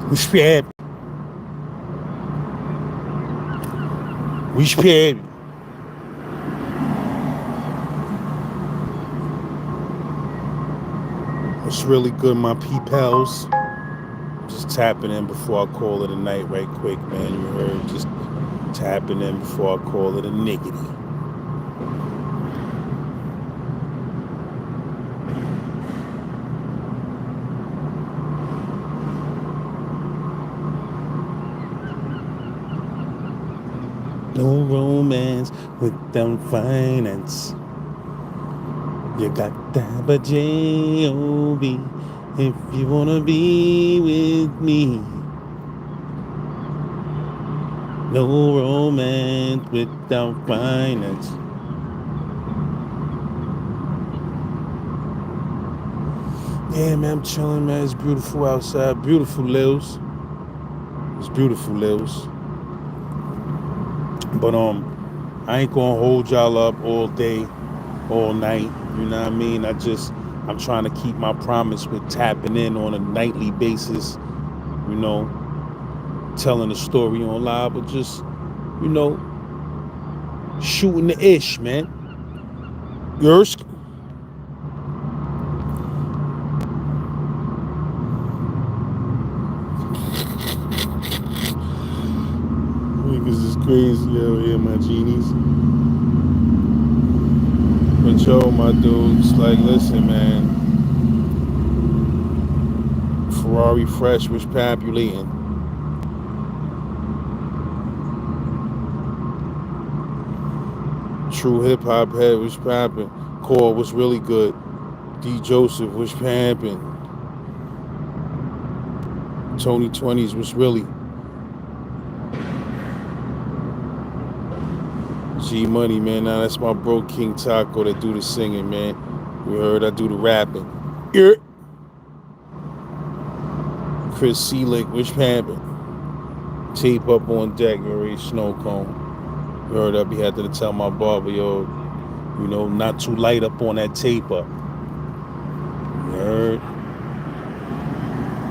Which happy. Which happy. It's really good, my pals. Just tapping in before I call it a night right quick, man. You heard? Just tapping in before I call it a niggity. No romance without finance. You got to have a J-O-B if you wanna be with me. No romance without finance. Yeah, man, I'm chilling, man. It's beautiful outside. Beautiful Lils. It's beautiful Lils. But I ain't gonna hold y'all up all day, all night. You know what I mean? I'm trying to keep my promise with tapping in on a nightly basis. You know, telling a story on live, but just you know, shooting the ish, man. Yours? Niggas is crazy out here, my genies. But yo, my dudes, like, listen, man. Ferrari Fresh was populating. True Hip Hop Head was popping. Core was really good. D Joseph was pamping. Tony 20s was really. G Money, man. Now that's my bro King Taco that do the singing, man. You heard I do the rapping. Yeah. Chris Seelick was pamping. Tape up on deck, very snow cone. You heard I be had to tell my barber, yo, you know, not too light up on that tape up. You heard?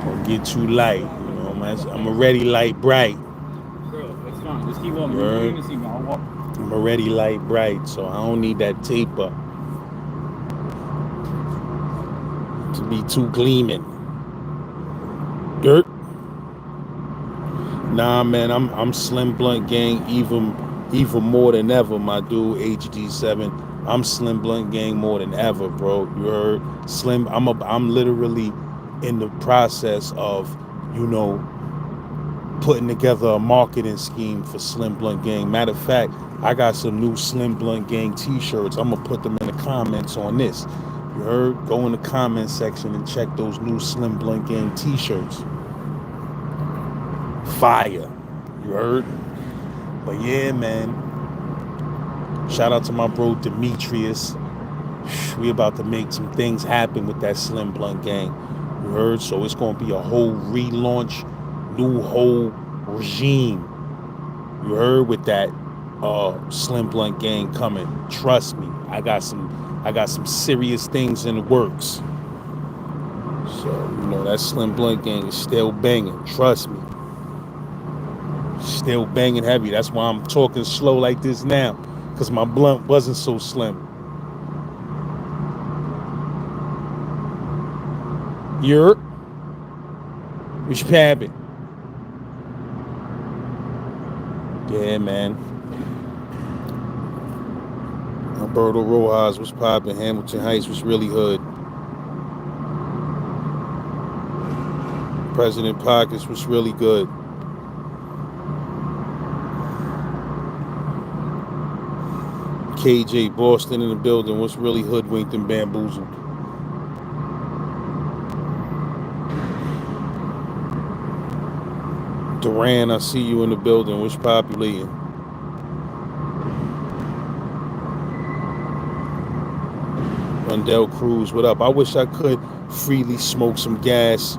Don't get too light. You know, man. I'm already light bright. Bro, it's fine. Just keep walking. Right. You're gonna see me. I'll walk. I'm already light bright, so I don't need that tape up to be too gleaming. Dirt. Nah, man, I'm Slim Blunt Gang even more than ever, my dude. HD7. I'm Slim Blunt Gang more than ever, bro. You heard? Slim. I'm literally in the process of, you know, putting together a marketing scheme for Slim Blunt Gang. Matter of fact, I got some new Slim Blunt Gang t-shirts. I'm gonna put them in the comments on this. You heard? Go in the comment section and check those new Slim Blunt Gang t-shirts. Fire. You heard? But yeah, man. Shout out to my bro Demetrius. We about to make some things happen with that Slim Blunt Gang. You heard? So it's gonna be a whole relaunch, new whole regime. You heard, with that Slim Blunt Gang coming. Trust me, I got some serious things in the works. So, you know, that Slim Blunt Gang is still banging. Trust me. Still banging heavy. That's why I'm talking slow like this now. Because my blunt wasn't so slim. You're Which habit? Yeah, man. Alberto Rojas was popping. Hamilton Heights was really hood. President Pockets was really good. KJ Boston in the building was really hoodwinked and bamboozled. Duran, I see you in the building. What's populating? Rundell Cruz, what up? I wish I could freely smoke some gas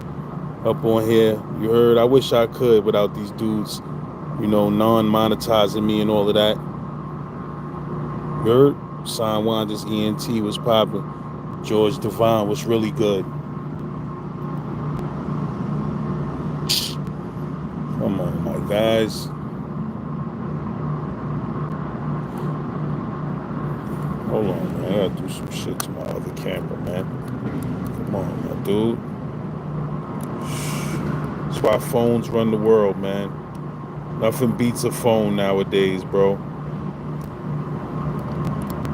up on here. You heard? I wish I could without these dudes, you know, non-monetizing me and all of that. You heard? Sign Wanda's ENT was popping. George Devine was really good. Come on, my guys. Hold on, man. I gotta do some shit to my other camera, man. Come on, my dude. That's why phones run the world, man. Nothing beats a phone nowadays, bro.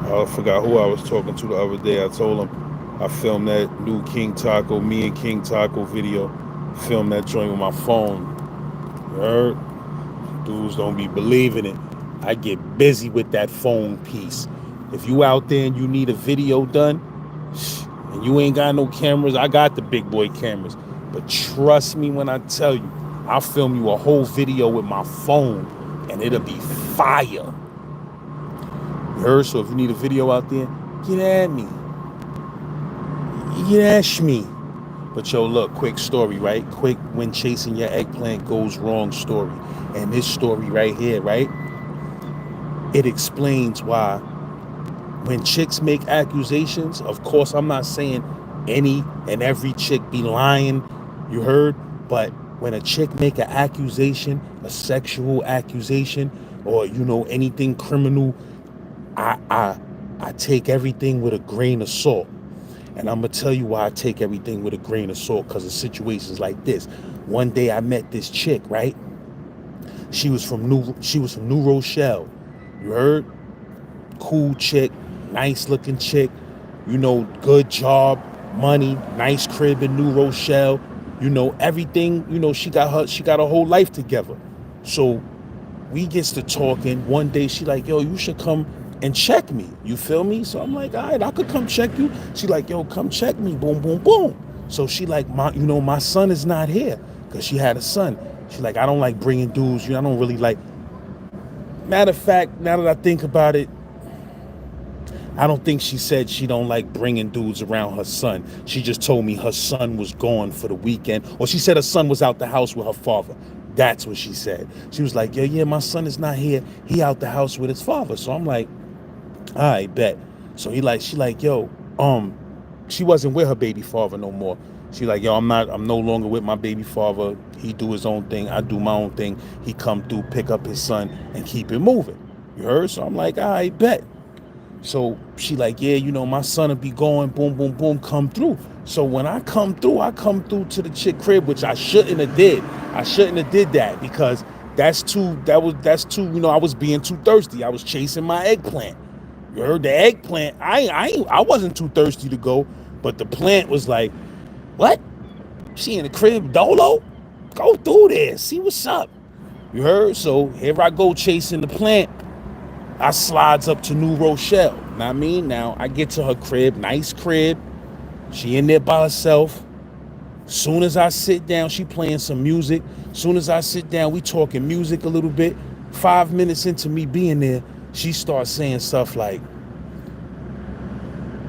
I forgot who I was talking to the other day. I told him I filmed that new King Taco, me and King Taco video. Filmed that joint with my phone. You heard? Dudes don't be believing it. I get busy with that phone piece. If you out there and you need a video done, and you ain't got no cameras, I got the big boy cameras. But trust me when I tell you, I'll film you a whole video with my phone, and it'll be fire. You heard? So if you need a video out there, get at me. Get at me. But yo, look, quick story, right? Quick when chasing your eggplant goes wrong story. And this story right here, right? It explains why when chicks make accusations, of course, I'm not saying any and every chick be lying, you heard? But when a chick make an accusation, a sexual accusation, or, you know, anything criminal, I take everything with a grain of salt. And I'm going to tell you why I take everything with a grain of salt, because of situations like this. One day I met this chick, right? She was from New Rochelle. You heard? Cool chick, nice looking chick, you know, good job, money, nice crib in New Rochelle, you know, everything, you know, she got her whole life together. So we gets to talking. One day she like, yo, you should come and check me. You feel me? So I'm like, all right, I could come check you. She like, yo, come check me. Boom, boom, boom. So she like, my son is not here, because she had a son. She like, I don't like bringing dudes. I don't really like. Matter of fact, now that I think about it, I don't think she said she don't like bringing dudes around her son. She just told me her son was gone for the weekend. Or she said her son was out the house with her father. That's what she said. She was like, yeah, my son is not here. He out the house with his father. So I'm like, all right, bet. So she like, yo, she wasn't with her baby father no more. She like, yo, I'm no longer with my baby father. He do his own thing. I do my own thing. He come through, pick up his son, and keep it moving. You heard? So I'm like, all right, bet. So she like, yeah, you know, my son will be going, boom, boom, boom, come through. So when I come through to the chick crib, which I shouldn't have did. I shouldn't have did that, because that's too, you know, I was being too thirsty. I was chasing my eggplant. You heard? The eggplant, I wasn't too thirsty to go, but the plant was like, what? She in the crib dolo? Go through there, see what's up. You heard? So here I go chasing the plant. I slides up to New Rochelle. Know what I mean? Now I get to her crib, nice crib. She in there by herself. Soon as I sit down, she playing some music. Soon as I sit down, we talking music a little bit. 5 minutes into me being there, she starts saying stuff like,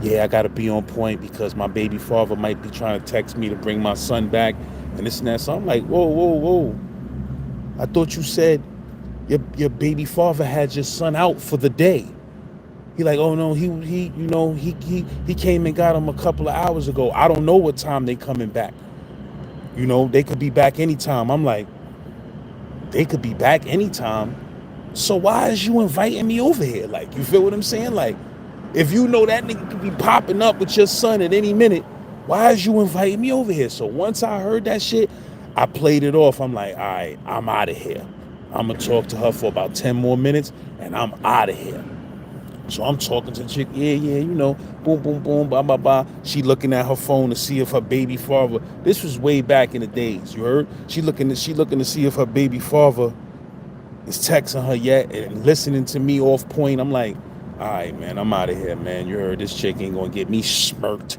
yeah, I gotta be on point because my baby father might be trying to text me to bring my son back and this and that. So I'm like, whoa. I thought you said your baby father had your son out for the day. He like, oh no, he came and got him a couple of hours ago. I don't know what time they coming back. You know, they could be back anytime. I'm like, they could be back anytime. So why is you inviting me over here? Like, you feel what I'm saying? Like, if you know that nigga could be popping up with your son at any minute, why is you inviting me over here? So once I heard that shit, I played it off. I'm like, all right, I'm out of here. I'm going to talk to her for about 10 more minutes, and I'm out of here. So I'm talking to the chick, yeah, you know, boom, boom, boom, blah, blah, blah. She looking at her phone to see if her baby father, this was way back in the days, you heard? She looking to see if her baby father is texting her yet and listening to me off point. I'm like, all right, man, I'm out of here, man. You heard, this chick ain't gonna get me smirked.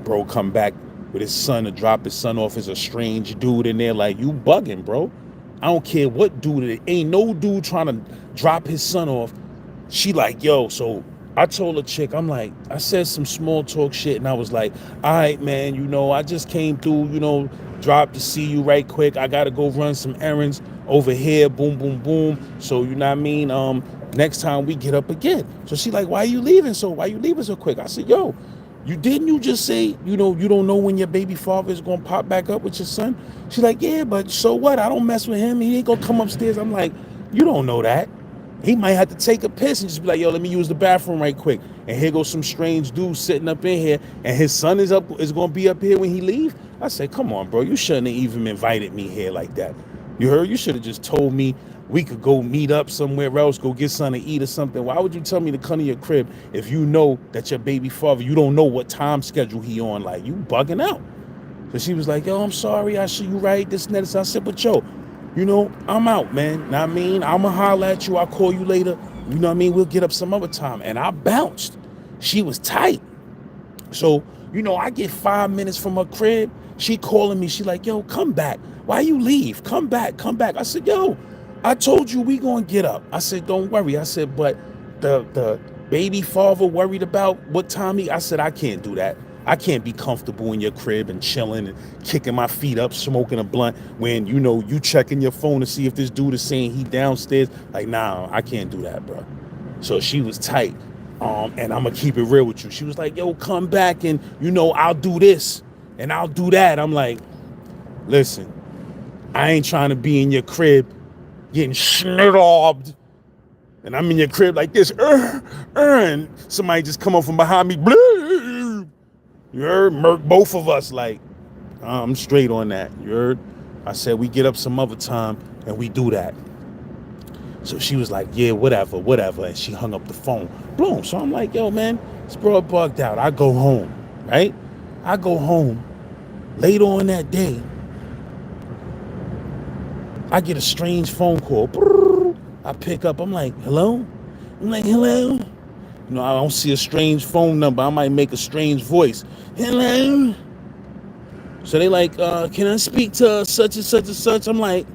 Bro come back with his son to drop his son off as a strange dude in there. Like, you bugging, bro. I don't care what dude it is. Ain't no dude trying to drop his son off. She like, yo, so I told the chick, I'm like, I said some small talk shit, and I was like, all right, man, you know, I just came through, you know, dropped to see you right quick. I got to go run some errands over here, boom, boom, boom. So, you know what I mean? Next time we get up again. So she like, why you leaving so quick? I said, yo, You just say, you don't know when your baby father is gonna pop back up with your son? She's like, yeah, but so what? I don't mess with him. He ain't gonna come upstairs. I'm like, you don't know that. He might have to take a piss and just be like, yo, let me use the bathroom right quick. And here goes some strange dude sitting up in here, and his son is gonna be up here when he leave. I said, come on, bro, you shouldn't have even invited me here like that. You heard? You should have just told me we could go meet up somewhere else, go get something to eat or something. Why would you tell me to come to your crib if you know that your baby father, you don't know what time schedule he on? Like, you bugging out. So she was like, yo, I'm sorry, I see you right, this and that. So I said, but yo, I'm out, man. Know what I mean? I'ma holler at you, I'll call you later. You know what I mean? We'll get up some other time. And I bounced. She was tight. So, I get 5 minutes from her crib. She calling me. She like, yo, come back. Why you leave? Come back, come back. I said, yo, I told you we gonna get up. I said, don't worry. I said, but the baby father worried about what time I said, I can't do that. I can't be comfortable in your crib and chilling and kicking my feet up, smoking a blunt when, you checking your phone to see if this dude is saying he downstairs. Like, nah, I can't do that, bro. So she was tight. And I'm gonna keep it real with you. She was like, yo, come back and, I'll do this and I'll do that. I'm like, listen, I ain't trying to be in your crib getting schnobbed. And I'm in your crib like this, and somebody just come up from behind me, blue. You heard? Murk both of us. Like, I'm straight on that. You heard? I said, we get up some other time and we do that. So she was like, yeah, whatever. And she hung up the phone. Boom. So I'm like, yo, man, this bro bugged out. I go home, right? I go home. Later on that day, I get a strange phone call. I pick up. I'm like, hello? Hello? I don't see a strange phone number. I might make a strange voice. Hello? So they like, can I speak to such and such and such? I'm like,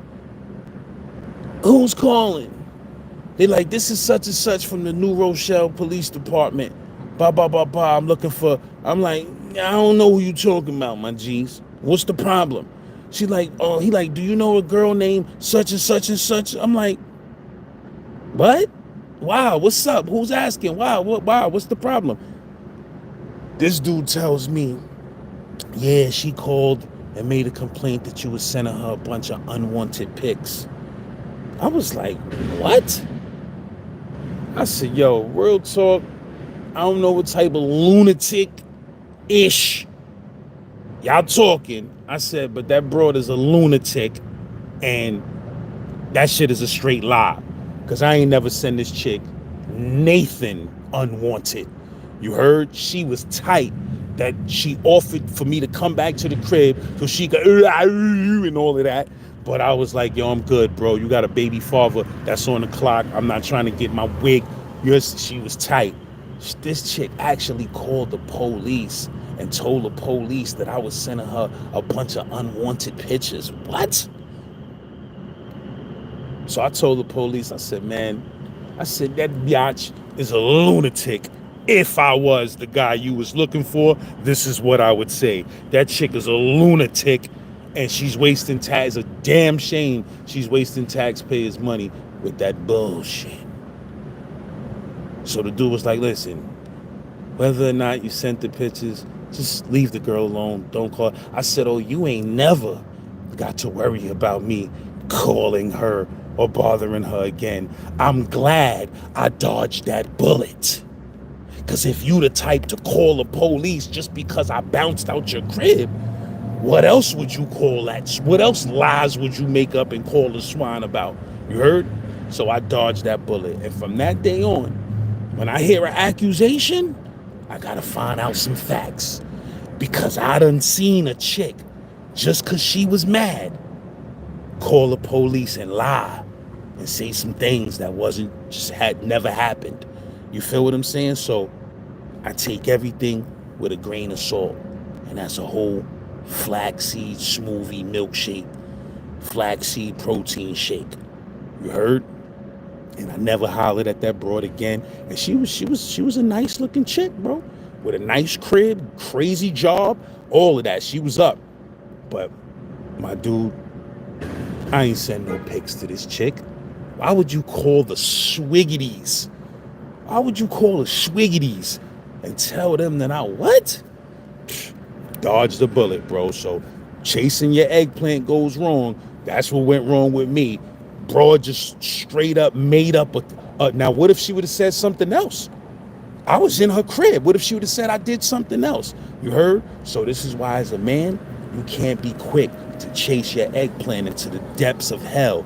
who's calling? They like, this is such and such from the New Rochelle Police Department. Blah, blah, blah, blah. I'm like, I don't know who you talking about, my G's. What's the problem? She like, he like, do you know a girl named such and such and such? I'm like, what? Wow, what's up? Who's asking? Wow, what's the problem? This dude tells me, yeah, she called and made a complaint that you was sending her a bunch of unwanted pics. I was like, what? I said, yo, real talk, I don't know what type of lunatic-ish y'all talking. I said, but that broad is a lunatic, and that shit is a straight lie. Because I ain't never send this chick Nathan unwanted. You heard? She was tight that she offered for me to come back to the crib so she could and all of that. But I was like, yo, I'm good, bro. You got a baby father that's on the clock. I'm not trying to get my wig. She was tight. This chick actually called the police and told the police that I was sending her a bunch of unwanted pictures. What? So I told the police, I said, that biatch is a lunatic. If I was the guy you was looking for, this is what I would say. That chick is a lunatic, and she's wasting tax. It's a damn shame she's wasting taxpayers' money with that bullshit. So the dude was like, listen, whether or not you sent the pictures, just leave the girl alone. Don't call. I said, oh, you ain't never got to worry about me calling her or bothering her again. I'm glad I dodged that bullet. Because if you the type to call the police just because I bounced out your crib, what else would you call that? What else lies would you make up and call the swine about? You heard? So I dodged that bullet. And from that day on, when I hear an accusation, I gotta find out some facts. Because I done seen a chick, just because she was mad, call the police and lie and say some things that had never happened. You feel what I'm saying? So I take everything with a grain of salt. And that's a whole flaxseed smoothie milkshake, flaxseed protein shake. You heard? And I never hollered at that broad again. And she was a nice looking chick, bro. With a nice crib, crazy job, all of that. She was up. But my dude, I ain't send no pics to this chick. Why would you call the swiggities? Why would you call the swiggities and tell them that I what? Dodge the bullet, bro. So chasing your eggplant goes wrong. That's what went wrong with me. Broad just straight up made up now what if she would have said something else? I was in her crib. What if she would have said I did something else? You heard? So this is why as a man, you can't be quick to chase your eggplant into the depths of hell.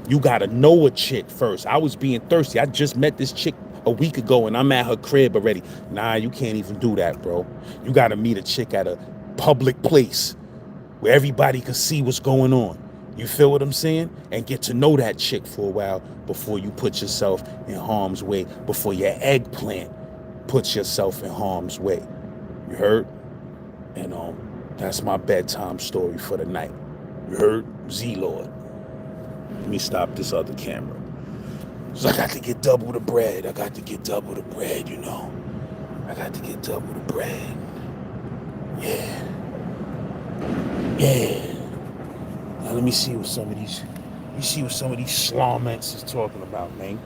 You gotta know a chick first. I was being thirsty. I just met this chick a week ago and I'm at her crib already. Nah, you can't even do that, bro. You gotta meet a chick at a public place where everybody can see what's going on. You feel what I'm saying? And get to know that chick for a while before you put yourself in harm's way, before your eggplant puts yourself in harm's way. You heard? And that's my bedtime story for the night. You heard? Z-Lord. Let me stop this other camera. So I got to get double the bread. I got to get double the bread, you know. I got to get double the bread. Yeah. Yeah. Now let me see what some of these, slawments is talking about, man.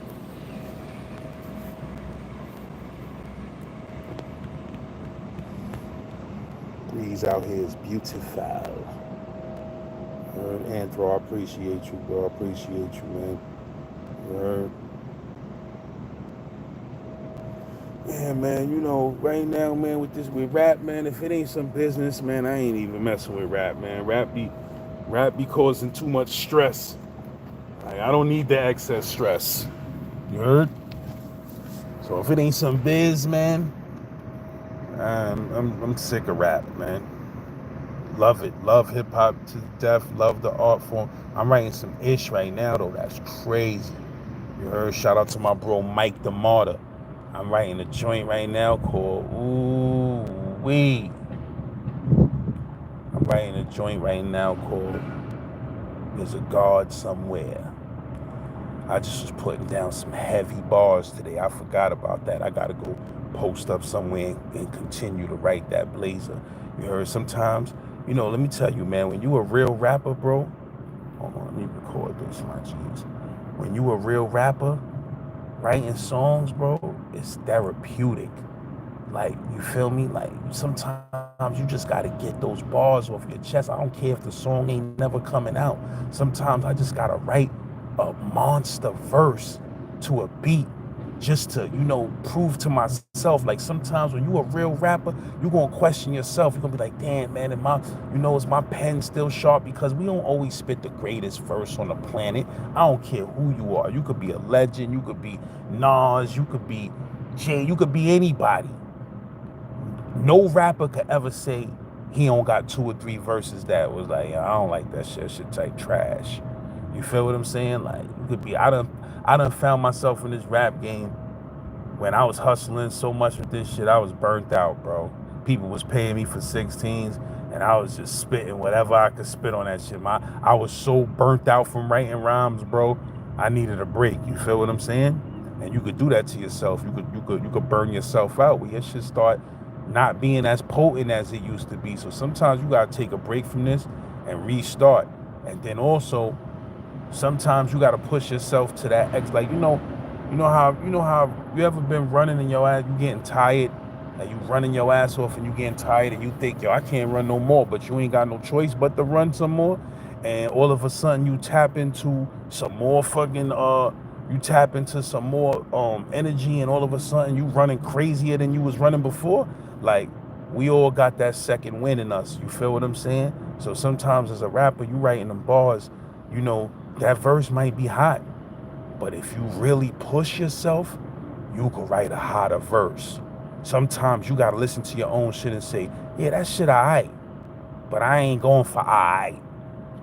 Breeze out here is beautiful. Anthro, I appreciate you, bro. I appreciate you, man. Yeah, man, you know, right now, man, with rap, man, if it ain't some business, man, I ain't even messing with rap, man. Rap be causing too much stress. Like, I don't need the excess stress. You heard? So if it ain't some biz, man, I'm sick of rap, man. Love it. Love hip hop to death. Love the art form. I'm writing some ish right now, though. That's crazy. You heard? Shout out to my bro Mike the Martyr. I'm writing a joint right now called Ooh Wee. I'm writing a joint right now called There's a God Somewhere. I just was putting down some heavy bars today. I forgot about that. I gotta go post up somewhere and continue to write that blazer. You heard? Sometimes, you know, let me tell you, man, when you a real rapper, bro. Hold on, let me record this, my G's. When you a real rapper, writing songs, bro, it's therapeutic. Like, you feel me? Like, sometimes you just gotta get those bars off your chest. I don't care if the song ain't never coming out. Sometimes I just gotta write a monster verse to a beat just to, you know, prove to myself. Like, sometimes when you a real rapper, you gonna question yourself. You're gonna be like, damn, man, is my pen still sharp? Because we don't always spit the greatest verse on the planet. I don't care who you are. You could be a legend. You could be Nas. You could be Jay. You could be anybody. No rapper could ever say he don't got 2 or 3 verses that was like, I don't like that shit. Shit type trash. You feel what I'm saying? Like, you could be. I done found myself in this rap game when I was hustling so much with this shit. I was burnt out, bro. People was paying me for 16s, and I was just spitting whatever I could spit on that shit. I was so burnt out from writing rhymes, bro. I needed a break. You feel what I'm saying? And you could do that to yourself. You could burn yourself out where your shit start not being as potent as it used to be. So sometimes you gotta take a break from this and restart. And then also, sometimes you gotta push yourself to that X. Like, you know how you ever been running in your ass, you getting tired, and you running your ass off and you getting tired and you think, yo, I can't run no more, but you ain't got no choice but to run some more. And all of a sudden you tap into some more energy, and all of a sudden you running crazier than you was running before. Like, we all got that second wind in us. You feel what I'm saying? So sometimes as a rapper, you writing them bars, you know, that verse might be hot, but if you really push yourself, you can write a hotter verse. Sometimes you gotta listen to your own shit and say, yeah, that shit alright, but I ain't going for alright.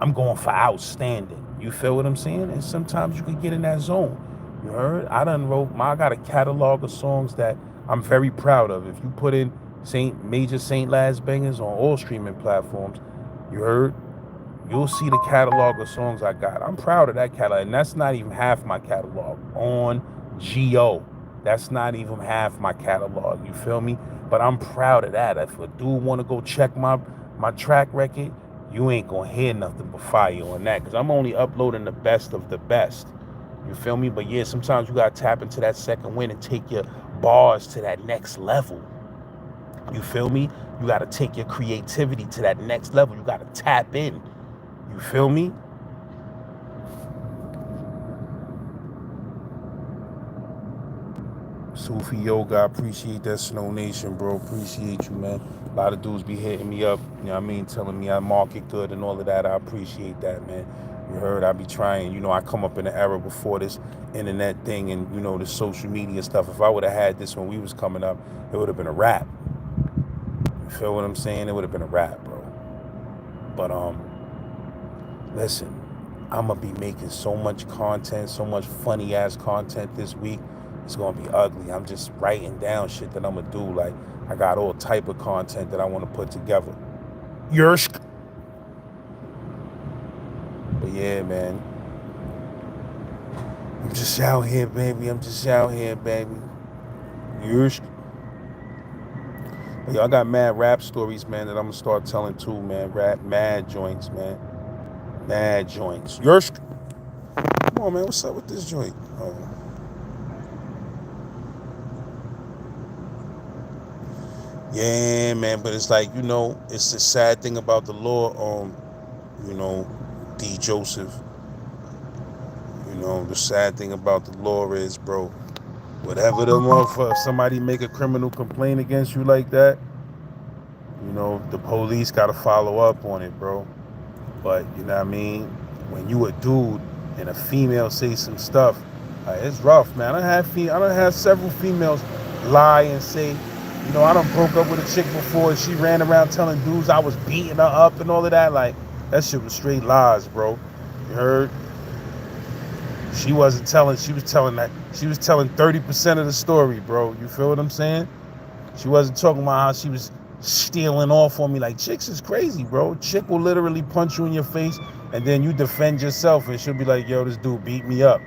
I'm going for outstanding. You feel what I'm saying? And sometimes you can get in that zone. You heard? I got a catalog of songs that I'm very proud of. If you put in major Saint Last bangers on all streaming platforms, you heard? You'll see the catalog of songs I got. I'm proud of that catalog. And that's not even half my catalog on G.O. That's not even half my catalog. You feel me? But I'm proud of that. If a dude want to go check my track record, you ain't going to hear nothing but fire on that. Because I'm only uploading the best of the best. You feel me? But yeah, sometimes you got to tap into that second wind and take your bars to that next level. You feel me? You got to take your creativity to that next level. You got to tap in. You feel me? Sufi Yoga, I appreciate that. Snow Nation, bro. Appreciate you, man. A lot of dudes be hitting me up, you know what I mean, telling me I market good and all of that. I appreciate that, man. You heard I be trying. You know, I come up in the era before this internet thing and, you know, the social media stuff. If I would have had this when we was coming up, it would have been a wrap. You feel what I'm saying? It would have been a wrap, bro. But, listen, I'm going to be making so much content, so much funny ass content this week. It's gonna be ugly. I'm just writing down shit that I'm gonna do. Like, I got all type of content that I want to put together. Yersk. But yeah, man. I'm just out here, baby. Yersk. But y'all got mad rap stories, man, that I'm gonna start telling too, man. Rap, mad joints, man. Mad joints. Yersk. Come on, man. What's up with this joint? Yeah, man, but it's like, you know, it's the sad thing about the law, you know, D. Joseph. You know, the sad thing about the law is, bro, whatever the motherfucker, somebody make a criminal complaint against you like that, you know, the police gotta follow up on it, bro. But, you know what I mean? When you a dude and a female say some stuff, it's rough, man. I done had several females lie and say, you know, I done broke up with a chick before and she ran around telling dudes I was beating her up and all of that. Like, that shit was straight lies, bro. You heard? She was telling 30% of the story, bro. You feel what I'm saying? She wasn't talking about how she was stealing off on me. Like, chicks is crazy, bro. Chick will literally punch you in your face and then you defend yourself and she'll be like, yo, this dude beat me up.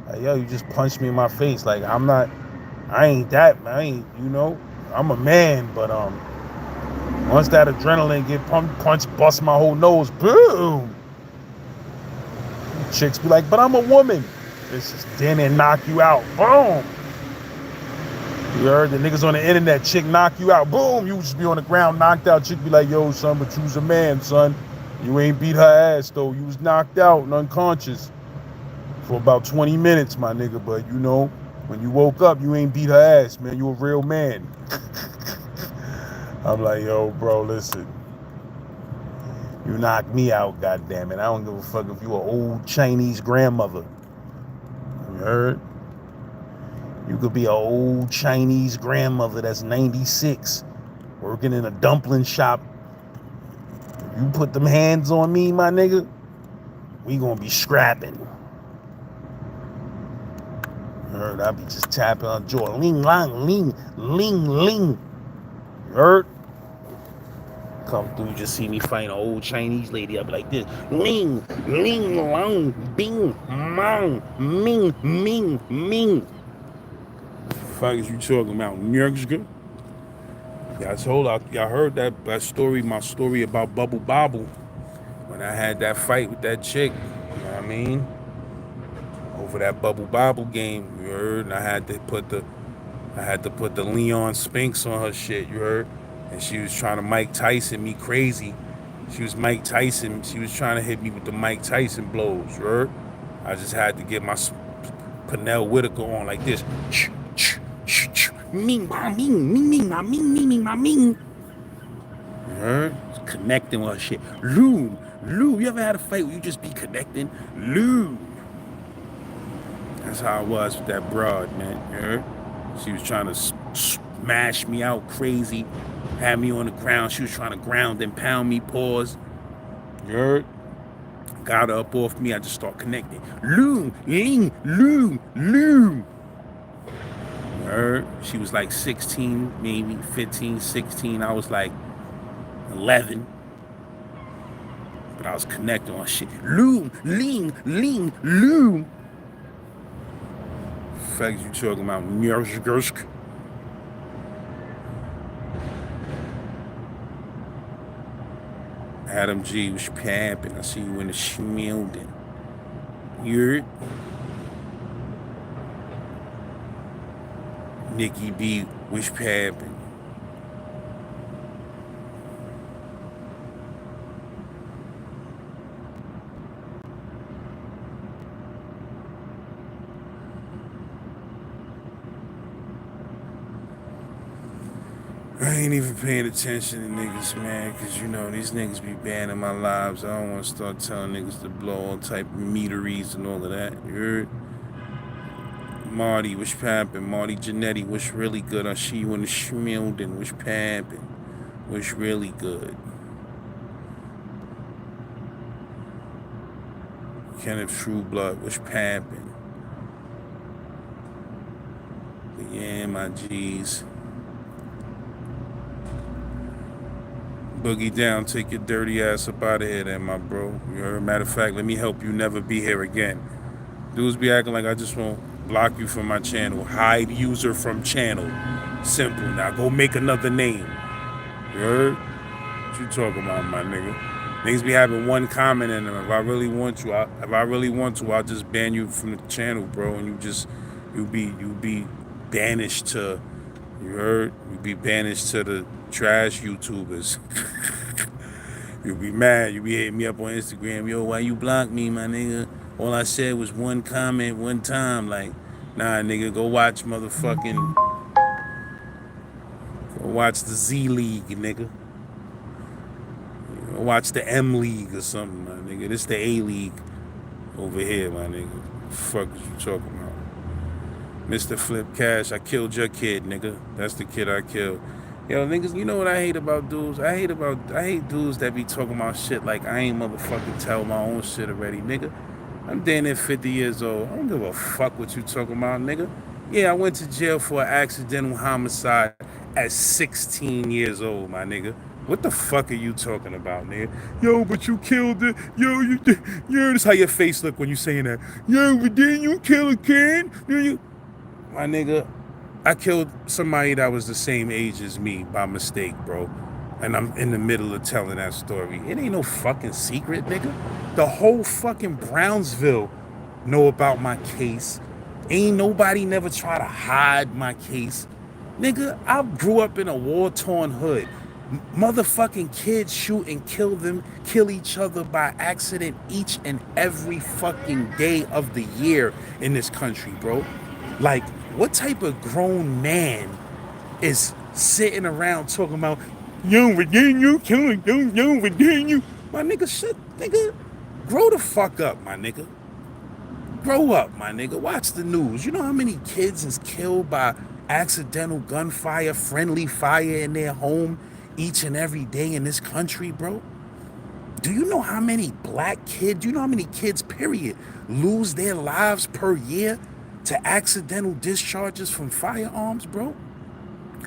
Like, yo, you just punched me in my face. Like, I ain't that, man. You know, I'm a man, but once that adrenaline get punch, bust my whole nose, boom. Chicks be like, but I'm a woman. It's just then and knock you out, boom. You heard the niggas on the internet, chick knock you out, boom. You just be on the ground, knocked out. Chick be like, yo, son, but you was a man, son. You ain't beat her ass, though. You was knocked out and unconscious for about 20 minutes, my nigga. But, you know, when you woke up, you ain't beat her ass, man. You a real man. I'm like, yo, bro, listen. You knocked me out, goddammit. I don't give a fuck if you an old Chinese grandmother. You heard? You could be an old Chinese grandmother that's 96, working in a dumpling shop. If you put them hands on me, my nigga, we gonna be scrapping. You heard? I be just tapping on jaw. Ling, lang, ling, ling, ling. You heard? Come through, just see me fight an old Chinese lady. I'll be like this. Ling, ling, lang, bing, mang, ming, ming, ming. Fuck is you talking about, nigga? Y'all heard that story, my story about Bubble Bobble. When I had that fight with that chick, you know what I mean? Over that Bubble Bobble game, you heard? And I had to put the Leon Spinks on her shit, you heard? And she was trying to Mike Tyson me crazy. She was Mike Tyson. She was trying to hit me with the Mike Tyson blows, you heard? I just had to get my Pernell Whitaker on like this. Ming, ma, ming, ming, ming, ma, ming, ming, ming, ma, ming. You heard? Connecting with her shit. Lou, you ever had a fight where you just be connecting? Lou. That's how I was with that broad, man. You heard? She was trying to smash me out crazy, had me on the ground. She was trying to ground and pound me, pause. You heard? Got her up off me. I just start connecting. Lou, ling, Lou. You heard? She was like 16, maybe 15, 16. I was like 11. But I was connecting on shit. Lou, ling, Lou. Fact you talking about, Nyerzgursk? Adam G, what's pappin'? I see you in the schmildin'. You heard? Nikki B, what's pappin'? I ain't even paying attention to niggas, man, because, you know, these niggas be banning my lives. I don't want to start telling niggas to blow all type of meteries and all of that. You heard? Marty, what's pappin'? Marty Janetti, what's really good? I see you in the Schmilden, what's pappin'? What's really good? Kenneth Trueblood, what's pappin'? But yeah, my G's. Boogie down, take your dirty ass up out of here then, my bro. You heard? Matter of fact, let me help you never be here again. Dudes be acting like I just won't block you from my channel. Hide user from channel. Simple. Now go make another name. You heard? What you talking about, my nigga? Niggas be having one comment in them. If I really want to, I'll just ban you from the channel, bro. And you be banished to. You heard? You be banished to the trash YouTubers. You be mad. You be hitting me up on Instagram. Yo, why you block me, my nigga? All I said was one comment, one time. Like, nah, nigga, go watch motherfucking. Go watch the Z League, nigga. Go watch the M League or something, my nigga. This the A League over here, my nigga. Fuck is you talking about? Mr. Flip Cash, I killed your kid, nigga. That's the kid I killed. Yo, niggas, you know what I hate about dudes? I hate dudes that be talking about shit like I ain't motherfucking tell my own shit already, nigga. I'm damn near 50 years old. I don't give a fuck what you talking about, nigga. Yeah, I went to jail for an accidental homicide at 16 years old, my nigga. What the fuck are you talking about, nigga? Yo, but you killed it. Yo, you did. Yo, this how your face look when you saying that. Yo, but didn't you kill a kid? My nigga, I killed somebody that was the same age as me by mistake, bro. And I'm in the middle of telling that story. It ain't no fucking secret, nigga. The whole fucking Brownsville know about my case. Ain't nobody never try to hide my case. Nigga, I grew up in a war-torn hood. Motherfucking kids shoot and kill each other by accident each and every fucking day of the year in this country, bro. Like, what type of grown man is sitting around talking about, yo, Virginia, killing, yo, Virginia? My nigga, shit, nigga, grow the fuck up, my nigga. Grow up, my nigga. Watch the news. You know how many kids is killed by accidental gunfire, friendly fire in their home each and every day in this country, bro? Do you know how many black kids, do you know how many kids, period, lose their lives per year to accidental discharges from firearms, bro?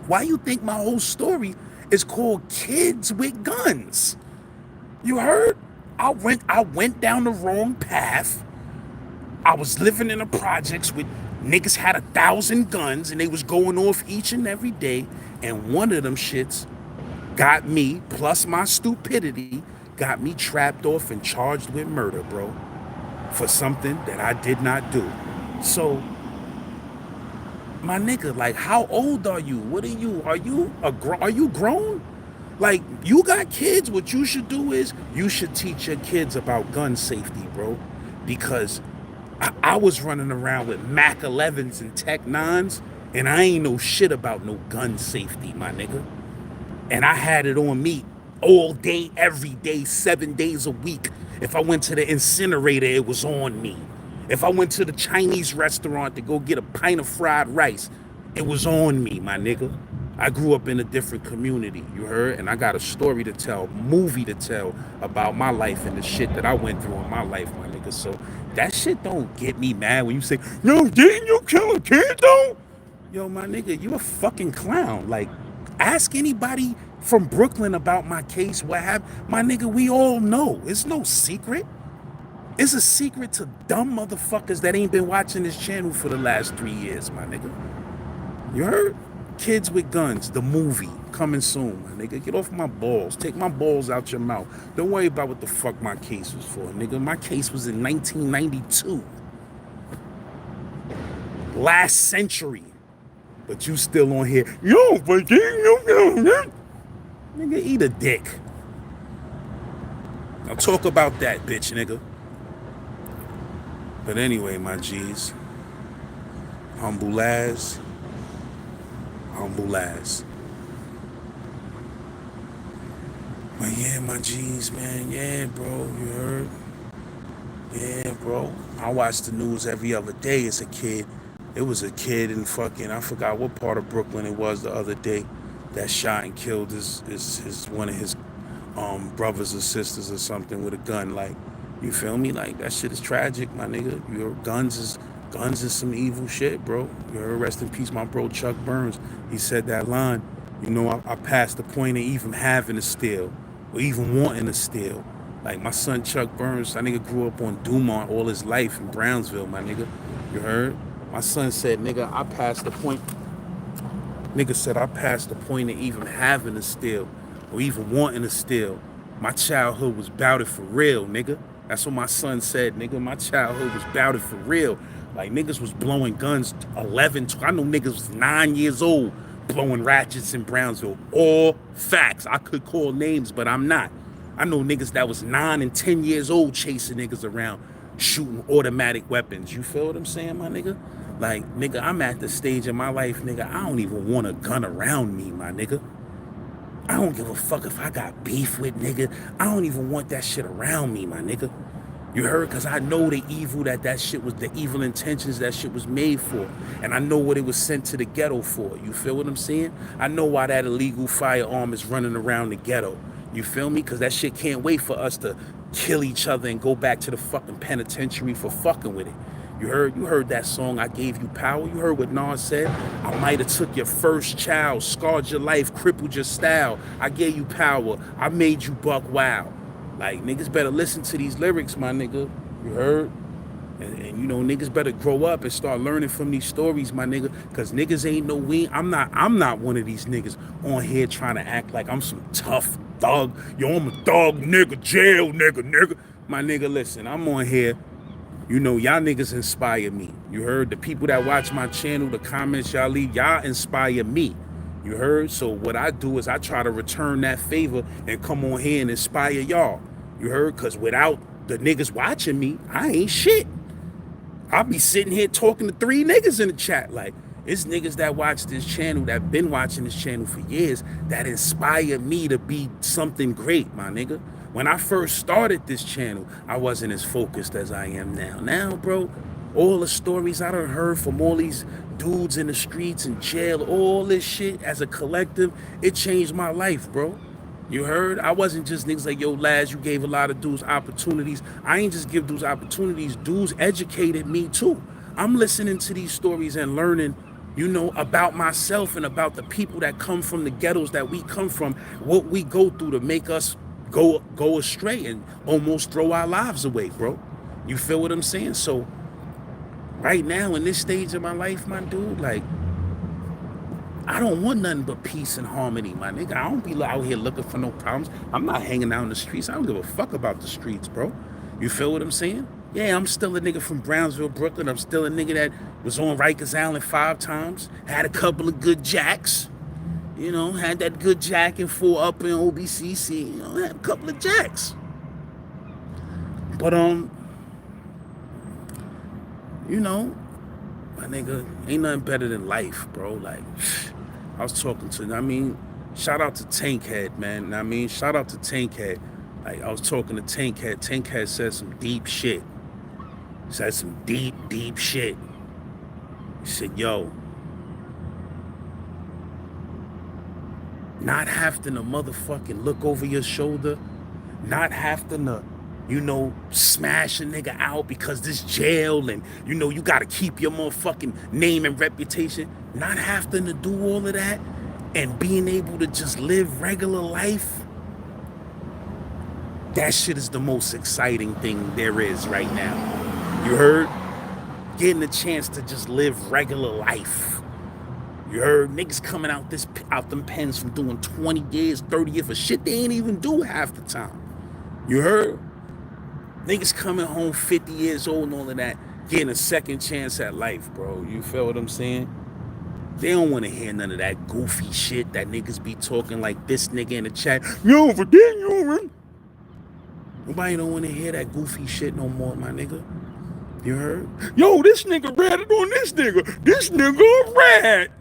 Why you think my whole story is called Kids with Guns? You heard? I went down the wrong path. I was living in the projects with niggas had 1,000 guns and they was going off each and every day, and one of them shits got me, plus my stupidity, got me trapped off and charged with murder, bro, for something that I did not do. So, my nigga, like, how old are you? What are you? Are you grown? Like, you got kids. What you should do is you should teach your kids about gun safety, bro, because I was running around with Mac 11s and Tech 9s, and I ain't know shit about no gun safety, my nigga. And I had it on me all day, every day, 7 days a week. If I went to the incinerator, it was on me. If I went to the Chinese restaurant to go get a pint of fried rice, it was on me, my nigga. I grew up in a different community, you heard? And I got a story to tell, movie to tell about my life and the shit that I went through in my life, my nigga. So that shit don't get me mad when you say, yo, didn't you kill a kid though? Yo, my nigga, you a fucking clown. Like, ask anybody from Brooklyn about my case, what happened. My nigga, we all know. It's no secret. It's a secret to dumb motherfuckers that ain't been watching this channel for the last 3 years, my nigga. You heard? Kids with Guns, the movie, coming soon, my nigga. Get off my balls. Take my balls out your mouth. Don't worry about what the fuck my case was for, nigga. My case was in 1992. Last century. But you still on here. Yo, but nigga, eat a dick. Now talk about that, bitch, nigga. But anyway, my G's. Humble as. But yeah, my G's, man. Yeah, bro. You heard? Yeah, bro. I watched the news every other day as a kid. It was a kid in fucking, I forgot what part of Brooklyn it was the other day, that shot and killed his one of his brothers or sisters or something with a gun. Like, you feel me? Like, that shit is tragic, my nigga. Your guns is some evil shit, bro. You heard? Rest in peace, my bro Chuck Burns. He said that line. You know, I passed the point of even having to steal or even wanting to steal. Like, my son Chuck Burns, that nigga grew up on Dumont all his life in Brownsville, my nigga. You heard? My son said, nigga, I passed the point. Nigga said, I passed the point of even having to steal or even wanting to steal. My childhood was bout it for real, nigga. That's what my son said, nigga. My childhood was bout it for real. Like, niggas was blowing guns 11, 12. I know niggas was 9 years old blowing ratchets in Brownsville. All facts. I could call names, but I'm not. I know niggas that was 9 and 10 years old chasing niggas around, shooting automatic weapons. You feel what I'm saying, my nigga? Like, nigga, I'm at the stage in my life, nigga, I don't even want a gun around me, my nigga. I don't give a fuck if I got beef with nigga. I don't even want that shit around me, my nigga. You heard? Because I know the evil that shit was, the evil intentions that shit was made for. And I know what it was sent to the ghetto for. You feel what I'm saying? I know why that illegal firearm is running around the ghetto. You feel me? Because that shit can't wait for us to kill each other and go back to the fucking penitentiary for fucking with it. You heard that song, I Gave You Power? You heard what Nas said? I might have took your first child, scarred your life, crippled your style. I gave you power. I made you buck wild. Like, niggas better listen to these lyrics, my nigga. You heard? And you know, niggas better grow up and start learning from these stories, my nigga. Cause niggas ain't no we. I'm not one of these niggas on here trying to act like I'm some tough thug. Yo, I'm a dog nigga, jail nigga. My nigga, listen, I'm on here. You know, y'all niggas inspire me. You heard? The people that watch my channel, the comments y'all leave, y'all inspire me. You heard? So what I do is I try to return that favor and come on here and inspire y'all. You heard? Because without the niggas watching me, I ain't shit. I'll be sitting here talking to 3 niggas in the chat. Like, it's niggas that watch this channel, that been watching this channel for years, that inspire me to be something great, my nigga. When I first started this channel, I wasn't as focused as I am now. Now, bro, all the stories I done heard from all these dudes in the streets and jail, all this shit as a collective, it changed my life, bro. You heard? I wasn't just niggas like, yo, Laz, you gave a lot of dudes opportunities. I ain't just give dudes opportunities. Dudes educated me too. I'm listening to these stories and learning, you know, about myself and about the people that come from the ghettos that we come from, what we go through to make us go astray and almost throw our lives away, bro. You feel what I'm saying? So right now in this stage of my life, my dude, like, I don't want nothing but peace and harmony, my nigga. I don't be out here looking for no problems. I'm not hanging out in the streets. I don't give a fuck about the streets, bro. You feel what I'm saying? Yeah, I'm still a nigga from Brownsville, Brooklyn. I'm still a nigga that was on Rikers Island 5 times. Had a couple of good jacks. You know, had that good jack and 4 up in OBCC. You know, had a couple of jacks. But, you know, my nigga, ain't nothing better than life, bro. Like, I was talking to, I mean, shout out to Tankhead, man. I mean, shout out to Tankhead. Like, I was talking to Tankhead. Tankhead said some deep shit. Said some deep shit. He said, yo, not having to motherfucking look over your shoulder, not having to, you know, smash a nigga out because this jail and, you know, you gotta keep your motherfucking name and reputation, not having to do all of that and being able to just live regular life, that shit is the most exciting thing there is right now. You heard? Getting the chance to just live regular life. You heard? Niggas coming out them pens from doing 20 years, 30 years for shit they ain't even do half the time. You heard? Niggas coming home 50 years old and all of that, getting a second chance at life, bro. You feel what I'm saying? They don't want to hear none of that goofy shit that niggas be talking like this nigga in the chat. Yo, for then you man. Nobody don't want to hear that goofy shit no more, my nigga. You heard? Yo, this nigga ratted on this nigga. This nigga a rat.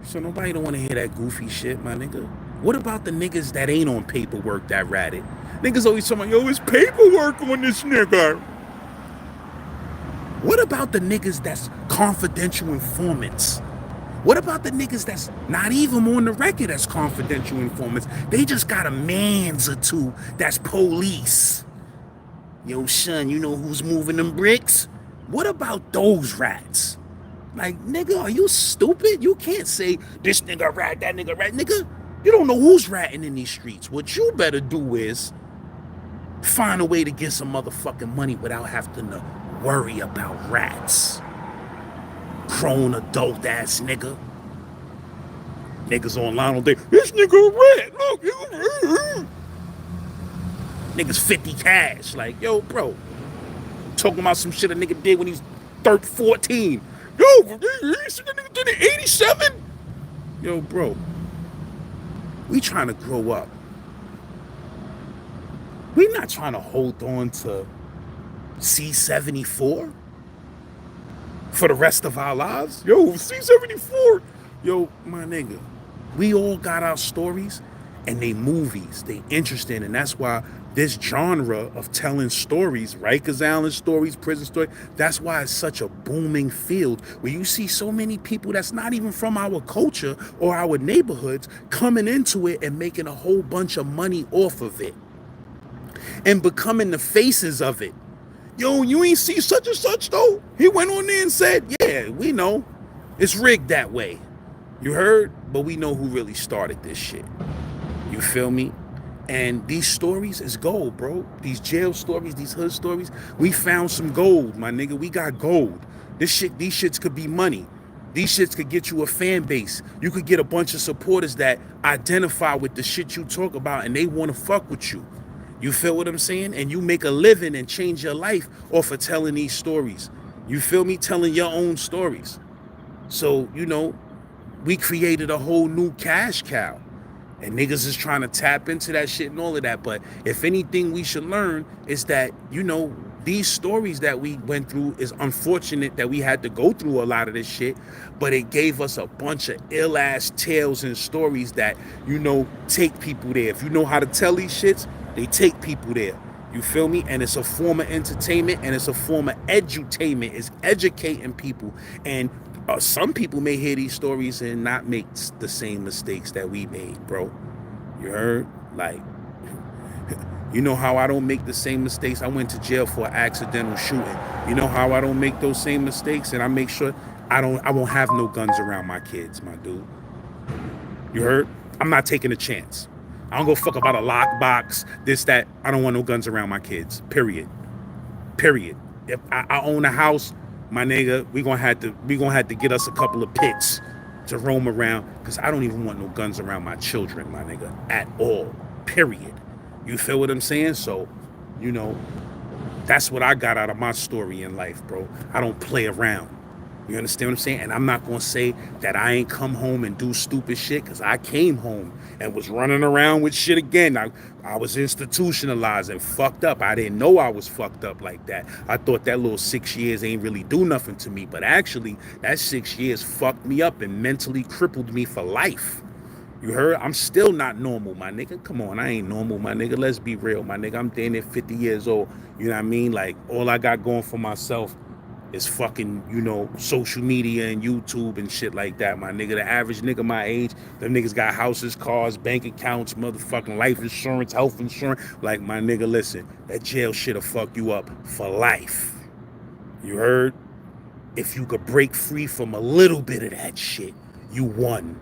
So nobody don't want to hear that goofy shit, my nigga. What about the niggas that ain't on paperwork that ratted? Niggas always talking about, yo, it's paperwork on this nigga. What about the niggas that's confidential informants? What about the niggas that's not even on the record as confidential informants? They just got a mans or two that's police. Yo, son, you know who's moving them bricks? What about those rats? Like, nigga, are you stupid? You can't say this nigga rat, that nigga rat. Nigga, you don't know who's ratting in these streets. What you better do is find a way to get some motherfucking money without having to worry about rats. Grown adult ass nigga. Niggas online all day. This nigga a rat. Look, niggas 50 cash. Like, yo, bro. Talking about some shit a nigga did when he's 14. Yo, this nigga did it 87. Yo, bro. We trying to grow up. We not trying to hold on to C-74 for the rest of our lives. Yo, C-74. Yo, my nigga, we all got our stories and they movies. They interesting. And that's why this genre of telling stories, Rikers Island stories, prison stories, that's why it's such a booming field where you see so many people that's not even from our culture or our neighborhoods coming into it and making a whole bunch of money off of it and becoming the faces of it. Yo, you ain't see such and such though? He went on there and said, yeah, we know. It's rigged that way. You heard? But we know who really started this shit. You feel me? And these stories is gold, bro. These jail stories, these hood stories, we found some gold, my nigga. We got gold. These shits could be money. These shits could get you a fan base. You could get a bunch of supporters that identify with the shit you talk about and they want to fuck with you. You feel what I'm saying? And you make a living and change your life off of telling these stories. You feel me? Telling your own stories. So, you know, we created a whole new cash cow. And niggas is trying to tap into that shit and all of that. But if anything we should learn is that, you know, these stories that we went through is unfortunate that we had to go through a lot of this shit. But it gave us a bunch of ill-ass tales and stories that, you know, take people there. If you know how to tell these shits, they take people there. You feel me? And it's a form of entertainment and it's a form of edutainment. It's educating people. And some people may hear these stories and not make the same mistakes that we made, bro. You heard? Like, you know how I don't make the same mistakes? I went to jail for an accidental shooting. You know how I don't make those same mistakes? And I make sure I won't have no guns around my kids, my dude. You heard? I'm not taking a chance. I don't go fuck about a lockbox, this, that. I don't want no guns around my kids. Period. If I own a house, my nigga, we gonna have to get us a couple of pits to roam around, because I don't even want no guns around my children, my nigga, at all. Period. You feel what I'm saying? So, you know, that's what I got out of my story in life, bro. I don't play around. You understand what I'm saying? And I'm not gonna say that I ain't come home and do stupid shit, because I came home and was running around with shit again. I was institutionalized and fucked up. I didn't know I was fucked up like that. I thought that little 6 years ain't really do nothing to me. But actually, that 6 years fucked me up and mentally crippled me for life. You heard? I'm still not normal, my nigga. Come on, I ain't normal, my nigga. Let's be real, my nigga. I'm damn near 50 years old. You know what I mean? Like, all I got going for myself is fucking, you know, social media and YouTube and shit like that, my nigga. The average nigga my age, them niggas got houses, cars, bank accounts, motherfucking life insurance, health insurance. Like, my nigga, listen, that jail shit'll fuck you up for life. You heard? If you could break free from a little bit of that shit, you won.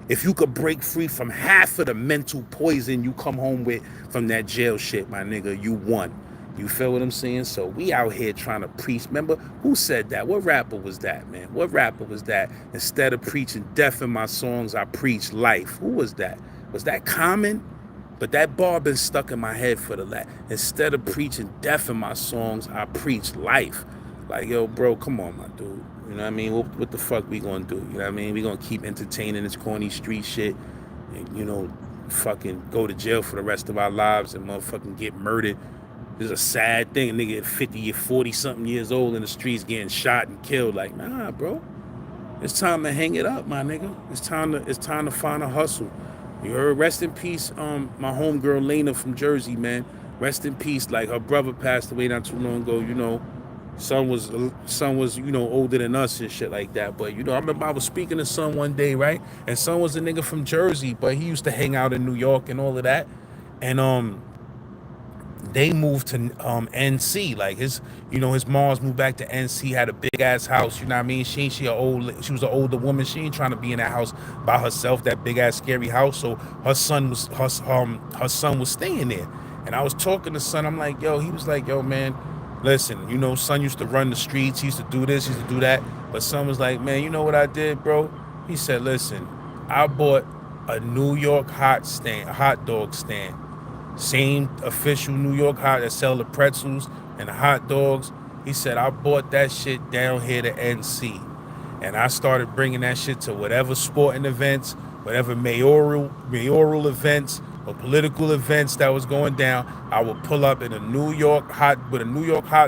If you could break free from half of the mental poison you come home with from that jail shit, my nigga, you won. You feel what I'm saying? So we out here trying to preach. Remember, who said that? What rapper was that, man? What rapper was that? Instead of preaching death in my songs, I preach life. Who was that? Was that Common? But that bar been stuck in my head for the last. Instead of preaching death in my songs, I preach life. Like, yo, bro, come on, my dude. You know what I mean? What the fuck we gonna do? You know what I mean? We gonna keep entertaining this corny street shit and, you know, fucking go to jail for the rest of our lives and motherfucking get murdered. It's a sad thing. A nigga at 50 or 40 something years old in the streets getting shot and killed. Like, nah, bro. It's time to hang it up, my nigga. It's time to find a hustle. You heard? Rest in peace, my homegirl Lena from Jersey, man. Rest in peace. Like her brother passed away not too long ago. Son was older than us and shit like that. But I remember I was speaking to son one day, right? And son was a nigga from Jersey, but he used to hang out in New York and all of that. And they moved to NC. Like his mom's moved back to NC, had a big ass house. You know what I mean? She was an older woman. She ain't trying to be in that house by herself, that big ass scary house. So her son was staying there. And I was talking to son. I'm like, yo, he was like, yo, man, listen, son used to run the streets. He used to do this, he used to do that. But son was like, man, you know what I did, bro? He said, listen, I bought a New York hot dog stand. Same official New York hot that sell the pretzels and the hot dogs. He said, I bought that shit down here to NC. And I started bringing that shit to whatever sporting events, whatever mayoral events or political events that was going down. I would pull up in a New York hot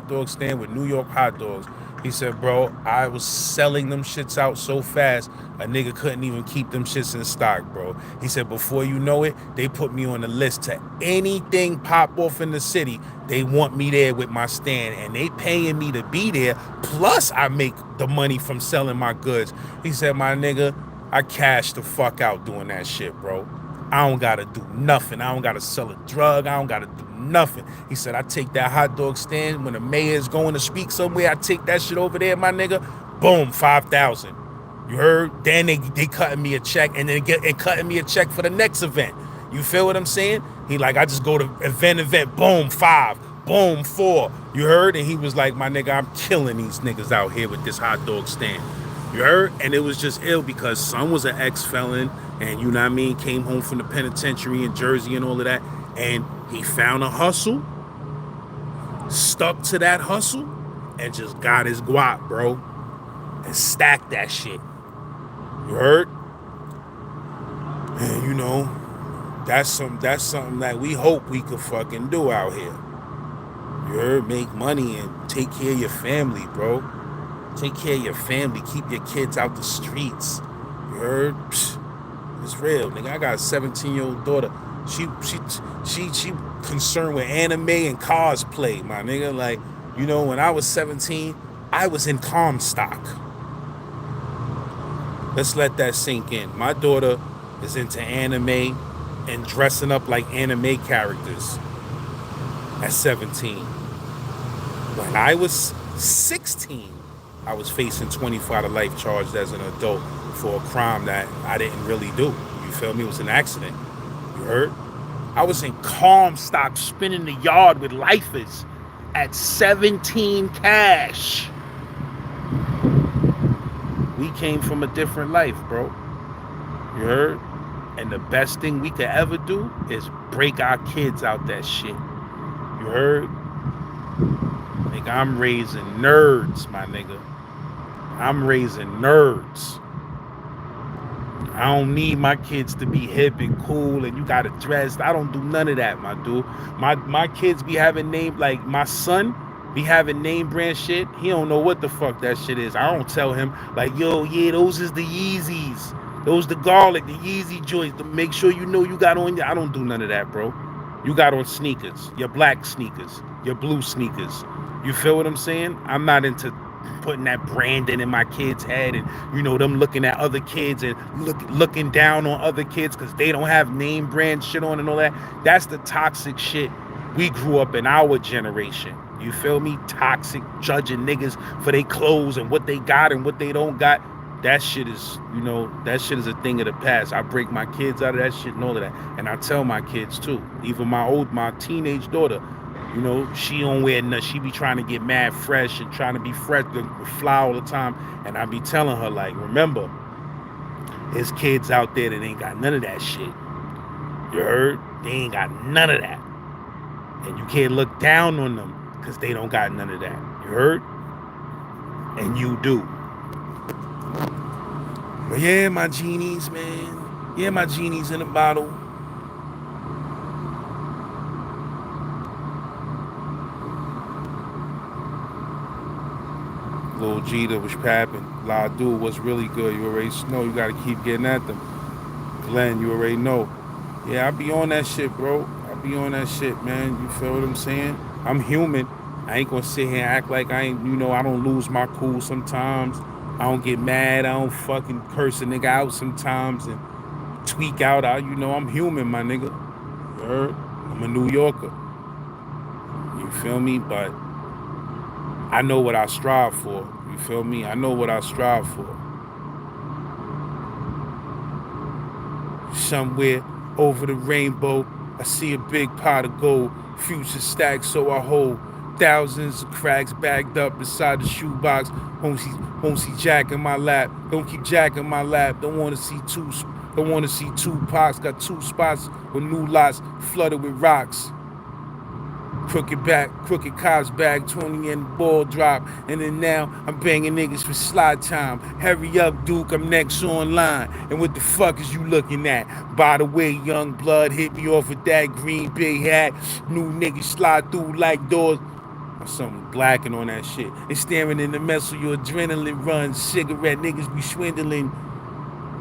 dog stand with New York hot dogs. He said, bro, I was selling them shits out so fast, a nigga couldn't even keep them shits in stock, bro. He said, before you know it, they put me on the list to anything pop off in the city. They want me there with my stand, and they paying me to be there, plus I make the money from selling my goods. He said, my nigga, I cash the fuck out doing that shit, bro. I don't gotta do nothing. I don't gotta sell a drug. I don't gotta do nothing. He said, I take that hot dog stand when the mayor's going to speak somewhere. I take that shit over there, my nigga. Boom, 5,000. You heard? Then they cutting me a check and cutting me a check for the next event. You feel what I'm saying? He like, I just go to event, boom, 5, boom, 4. You heard? And he was like, my nigga, I'm killing these niggas out here with this hot dog stand. You heard? And it was just ill because son was an ex-felon and, you know what I mean, came home from the penitentiary in Jersey and all of that. And he found a hustle, stuck to that hustle, and just got his guap, bro. And stacked that shit. You heard? And, that's something that we hope we could fucking do out here. You heard? Make money and take care of your family, bro. Take care of your family. Keep your kids out the streets. You heard? It's real, nigga. I got a 17-year-old daughter. She concerned with anime and cosplay, my nigga. Like, when I was 17, I was in Comstock. Let's let that sink in. My daughter is into anime and dressing up like anime characters at 17. When I was 16, I was facing 25 to life charged as an adult for a crime that I didn't really do. You feel me? It was an accident. You heard? I was in Comstock spinning the yard with lifers at 17 cash. We came from a different life, bro. You heard? And the best thing we could ever do is break our kids out that shit. You heard? Nigga, I'm raising nerds, my nigga. I'm raising nerds. I don't need my kids to be hip and cool and you gotta dress. I don't do none of that, my dude. My kids be having name, like my son be having name brand shit. He don't know what the fuck that shit is. I don't tell him like, yo, yeah, those is the Yeezys. Those the garlic, the Yeezy joints. To make sure you know you got on. I don't do none of that, bro. You got on sneakers, your black sneakers, your blue sneakers. You feel what I'm saying? I'm not into putting that branding in my kid's head and them looking at other kids and looking down on other kids because they don't have name brand shit on and all that. That's the toxic shit we grew up in our generation. You feel me? Toxic, judging niggas for their clothes and what they got and what they don't got. That shit is, that shit is a thing of the past. I break my kids out of that shit and all of that. And I tell my kids too. Even my teenage daughter, she don't wear nothing. She be trying to get mad fresh and trying to be fresh, fly all the time. And I be telling her, like, remember, there's kids out there that ain't got none of that shit. You heard? They ain't got none of that. And you can't look down on them because they don't got none of that. You heard? And you do. But yeah, my genies, man. Yeah, my genies in a bottle. Lil Jeter was papping. La Dude was really good. You already know you got to keep getting at them. Glenn, you already know. Yeah, I be on that shit, bro. I be on that shit, man. You feel what I'm saying? I'm human. I ain't gonna sit here and act like I ain't, I don't lose my cool sometimes. I don't get mad. I don't fucking curse a nigga out sometimes and tweak out. I'm human, my nigga. You heard? I'm a New Yorker. You feel me? But I know what I strive for. You feel me? I know what I strive for. Somewhere over the rainbow, I see a big pot of gold. Future stacked, so I hold thousands of cracks bagged up inside the shoebox. Won't see Jack in my lap. Don't keep Jack in my lap. Don't want to see two. Don't want to see two pox. Got two spots with new lots flooded with rocks. Crooked cops bag, 20 and the ball drop. And then now I'm banging niggas for slot time. Hurry up, Duke, I'm next online. And what the fuck is you looking at? By the way, young blood hit me off with that Green Bay hat. New niggas slide through like doors. Or something blacking on that shit. And staring in the mess of your adrenaline runs. Cigarette niggas be swindling.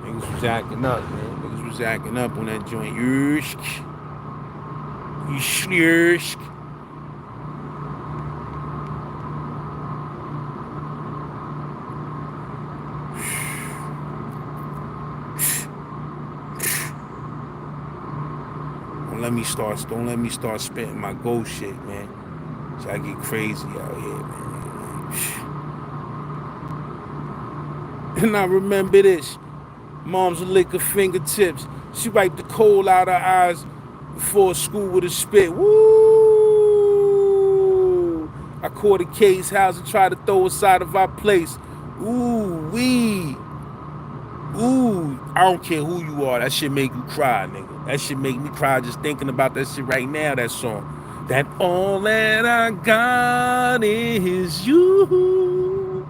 Niggas was acting up, man. Niggas was acting up on that joint. Yersk. Don't let me start spitting my ghost shit, man. So I get crazy out here, man. And I remember this. Mom's would lick her fingertips. She wiped the coal out her eyes before school with a spit. Woo! I caught a case house and tried to throw us out of our place. Ooh, wee. Ooh, I don't care who you are. That shit make you cry, nigga. That shit make me cry just thinking about that shit right now, that song. That all that I got is you.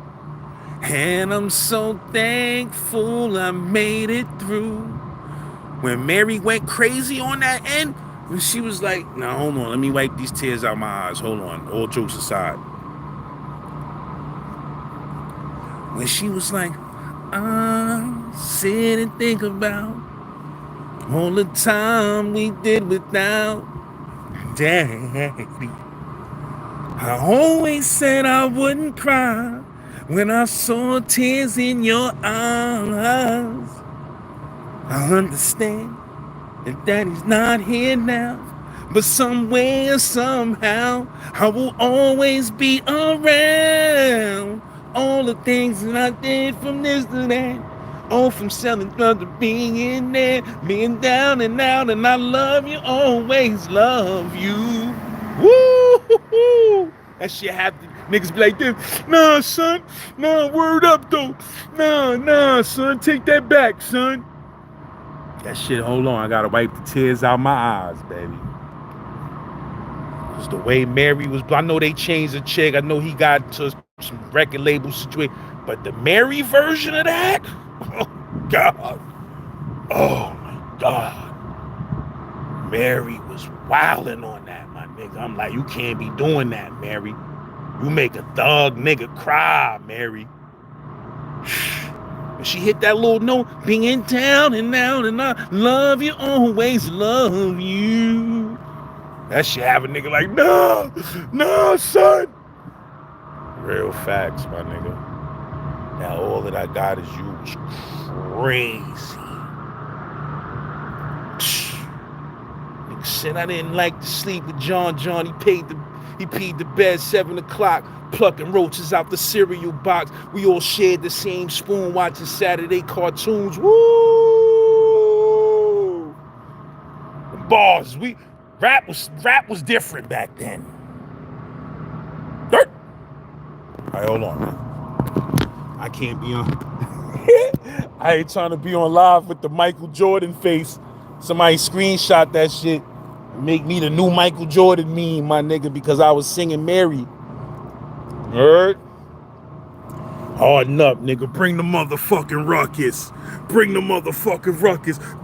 And I'm so thankful I made it through. When Mary went crazy on that end, when she was like, nah, hold on, let me wipe these tears out my eyes. Hold on, all jokes aside. When she was like, I sit and think about all the time we did without Daddy. I always said I wouldn't cry when I saw tears in your eyes. I understand that Daddy's not here now, but somewhere, somehow, I will always be around. All the things that I did from this to that, all from selling drugs to being in there, being down and out, and I love you, always love you. Woo! That shit happen. Niggas be like this. Nah, son. Nah, word up, though. Nah, son. Take that back, son. That shit, hold on. I gotta wipe the tears out my eyes, baby. Cause the way Mary was, I know they changed the chick. I know he got to some record label situation, but the Mary version of that, oh God, oh my God, Mary was wilding on that, my nigga. I'm like, you can't be doing that, Mary. You make a thug nigga cry, Mary. When she hit that little note, being down and out, and I love you, always love you. That shit have a nigga like, no, son. Real facts, my nigga. Now all that I got is you was crazy. Nigga said I didn't like to sleep with John. He peed the bed 7 o'clock, plucking roaches out the cereal box. We all shared the same spoon, watching Saturday cartoons. Woo! The bars, rap was different back then. Dirt. All right, hold on, man. I can't be on. I ain't trying to be on live with the Michael Jordan face. Somebody screenshot that shit and make me the new Michael Jordan meme, my nigga, because I was singing Mary. Heard? Harden up, nigga. Bring the motherfucking ruckus.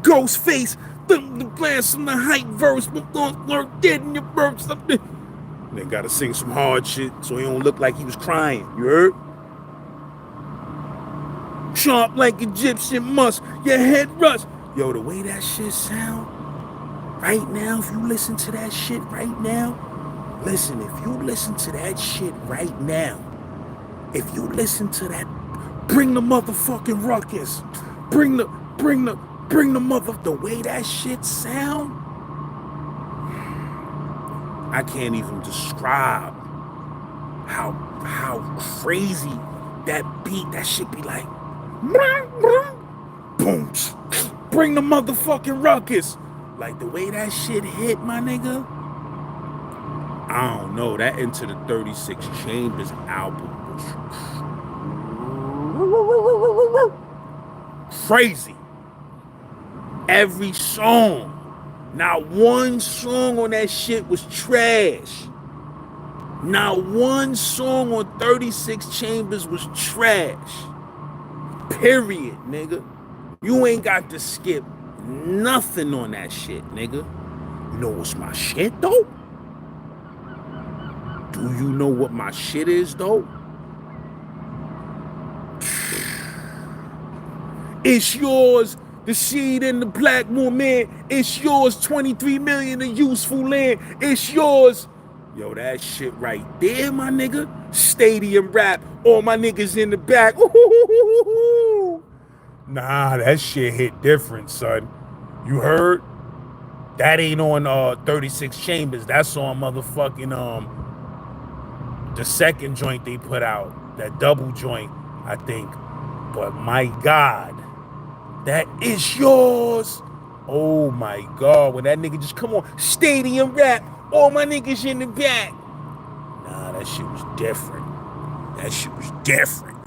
Ghostface, the blast from the hype verse. Lurk dead in your burps. Then gotta sing some hard shit so he don't look like he was crying. You heard? Sharp like Egyptian musk, your head rust. Yo, the way that shit sound, Right now, if you listen to that shit right now, listen, if you listen to that shit right now, if you listen to that, bring the motherfucking ruckus. Bring the, bring the, bring the the way that shit sound, I can't even describe how crazy that beat, that shit be like, boom, bring the motherfucking ruckus. Like the way that shit hit, my nigga, I don't know. That Into the 36 Chambers album was crazy. Every song, not one song on that shit was trash. Not one song on 36 Chambers was trash. Period, nigga. You ain't got to skip nothing on that shit, nigga. You know what's my shit, though? Do you know what my shit is, though? It's yours, the seed and the black woman. It's yours, 23 million of useful land. It's yours. Yo, that shit right there, my nigga. Stadium rap. All my niggas in the back. Ooh. Nah, that shit hit different, son. You heard? That ain't on 36 Chambers. That's on motherfucking the second joint they put out. That double joint, I think. But my God, that is yours. Oh my God, when that nigga just come on, stadium rap, all my niggas in the back. Nah, that shit was different. That shit was different.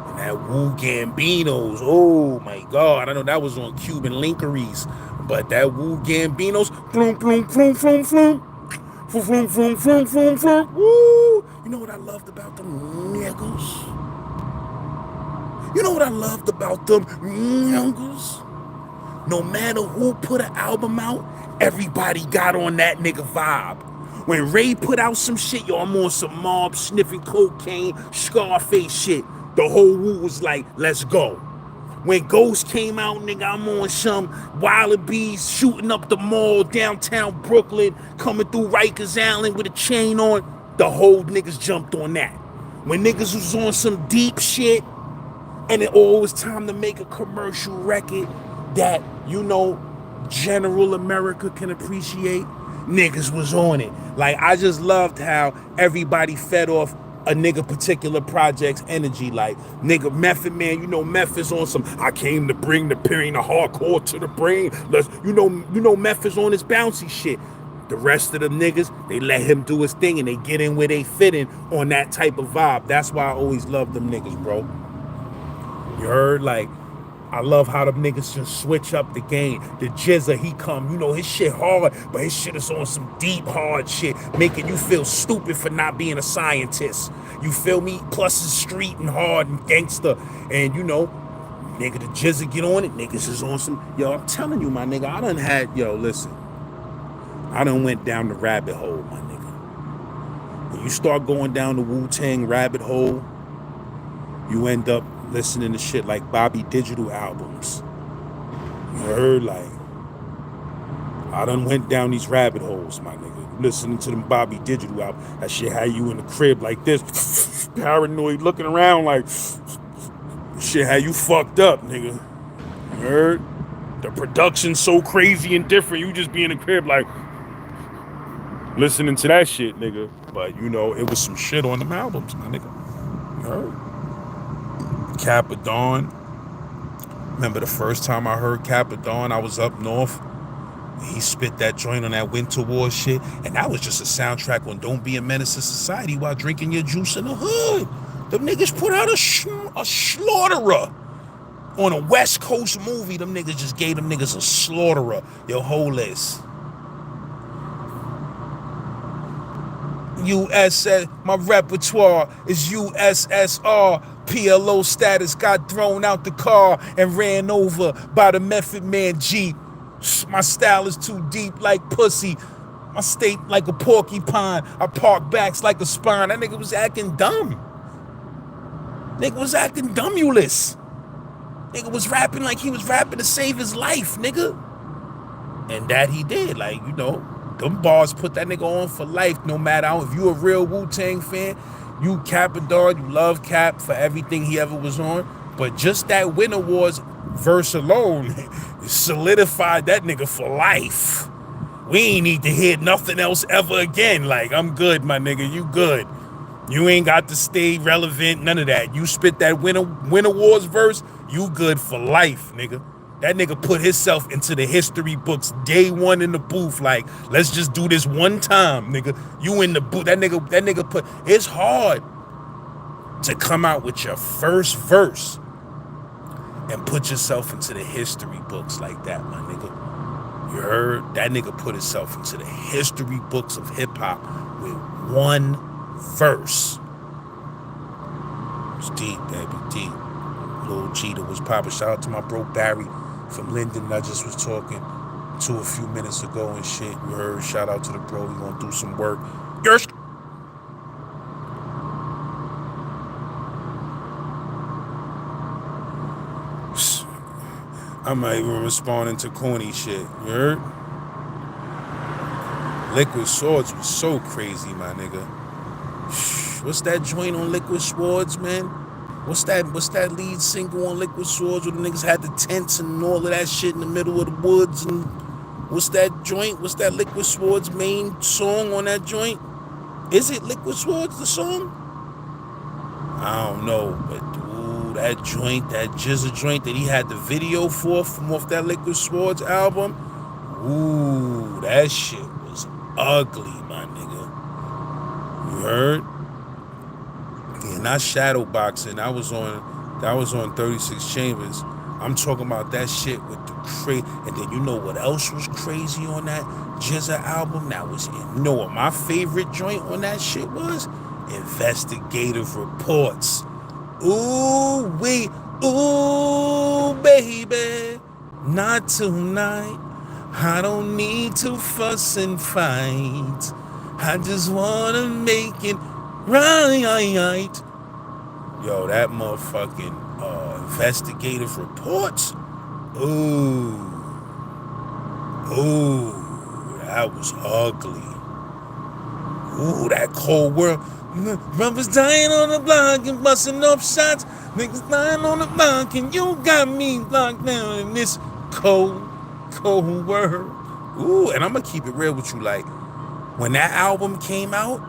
And that Wu Gambinos, oh my God, I know that was on Cuban Linkeries, but that Wu Gambinos, floom, floom, floom, floom, floom. Vroom, vroom, vroom, vroom, vroom. Woo! You know what I loved about them niggas? You know what I loved about them niggas? No matter who put an album out, everybody got on that nigga vibe. When Ray put out some shit, yo, I'm on some mob sniffing cocaine, Scarface shit. The whole Wu was like, let's go. When Ghost came out, nigga, I'm on some Wallabies shooting up the mall downtown Brooklyn, coming through Rikers Island with a chain on. The whole niggas jumped on that. When niggas was on some deep shit, and it always time to make a commercial record that, you know, general America can appreciate, niggas was on it. Like, I just loved how everybody fed off a nigga particular project's energy. Like, nigga, Method Man, you know, Meth is on some, I came to bring the pain, the hardcore to the brain. Let's, you know, Meth is on his bouncy shit. The rest of them niggas, they let him do his thing and they get in where they fit in on that type of vibe. That's why I always love them niggas, bro. You heard? Like, I love how them niggas just switch up the game. The Jizza, he come, you know, his shit hard, but his shit is on some deep, hard shit, making you feel stupid for not being a scientist. You feel me? Plus it's street and hard and gangster. And, you know, nigga, the Jizza get on it, niggas is on some, yo, I'm telling you, my nigga, I done had, yo, listen, I done went down the rabbit hole, my nigga. When you start going down the Wu-Tang rabbit hole, you end up listening to shit like Bobby Digital albums. You heard? Like, I done went down these rabbit holes, my nigga. Listening to them Bobby Digital albums. That shit had you in the crib like this, paranoid, looking around like, shit had you fucked up, nigga. You heard? The production's so crazy and different, you just be in the crib like, listening to that shit, nigga. But, you know, it was some shit on them albums, my nigga. You heard? Kappa Dawn. Remember the first time I heard Kappa Dawn, I was up north. He spit that joint on that Winter War shit, and that was just a soundtrack on Don't Be a Menace to Society while drinking your juice in the hood. Them niggas put out a slaughterer. On a West Coast movie, them niggas just gave them niggas a slaughterer. Yo, whole list. USS, my repertoire is USSR. PLO status, got thrown out the car and ran over by the Method Man G. My style is too deep like pussy. My state like a porcupine. I park backs like a spine. That nigga was acting dumb. Nigga was acting dumbulous. Nigga was rapping like he was rapping to save his life, nigga. And that he did. Like, you know, them bars put that nigga on for life, no matter how. If you a real Wu-Tang fan, you Cap a dog, you love Cap for everything he ever was on. But just that Win Awards verse alone solidified that nigga for life. We ain't need to hear nothing else ever again. Like, I'm good, my nigga, you good. You ain't got to stay relevant, none of that. You spit that Win Awards verse, you good for life, nigga. That nigga put himself into the history books day one in the booth. Like, let's just do this one time, nigga. You in the booth. That nigga put. It's hard to come out with your first verse and put yourself into the history books like that, my nigga. You heard? That nigga put himself into the history books of hip hop with one verse. It's deep, baby, deep. Lil Cheetah was popping. Shout out to my bro Barry from Linden I just was talking to a few minutes ago and shit. You heard? Shout out to the bro. We gonna do some work. Yes. I'm not even responding to corny shit. You heard? Liquid Swords was so crazy, my nigga. What's that joint on Liquid Swords, man? What's that lead single on Liquid Swords where the niggas had the tents and all of that shit in the middle of the woods? And what's that joint? What's that Liquid Swords main song on that joint? Is it Liquid Swords, the song? I don't know, but ooh, that joint, that Jizza joint that he had the video for from off that Liquid Swords album, ooh, that shit was ugly, my nigga. You heard? Yeah, not shadow boxing. That was on 36 Chambers. I'm talking about that shit with the crazy. And then you know what else was crazy on that Jizza album? That was in. You know what my favorite joint on that shit was? Investigative Reports. Ooh, ooh, baby, not tonight. I don't need to fuss and fight. I just wanna make it right. Yo, that motherfucking Investigative Reports. Ooh, that was ugly. Ooh, that cold world. Brothers dying on the block and busting up shots. Niggas dying on the block and you got me locked down in this cold world. Ooh, and I'm gonna keep it real with you. Like, when that album came out,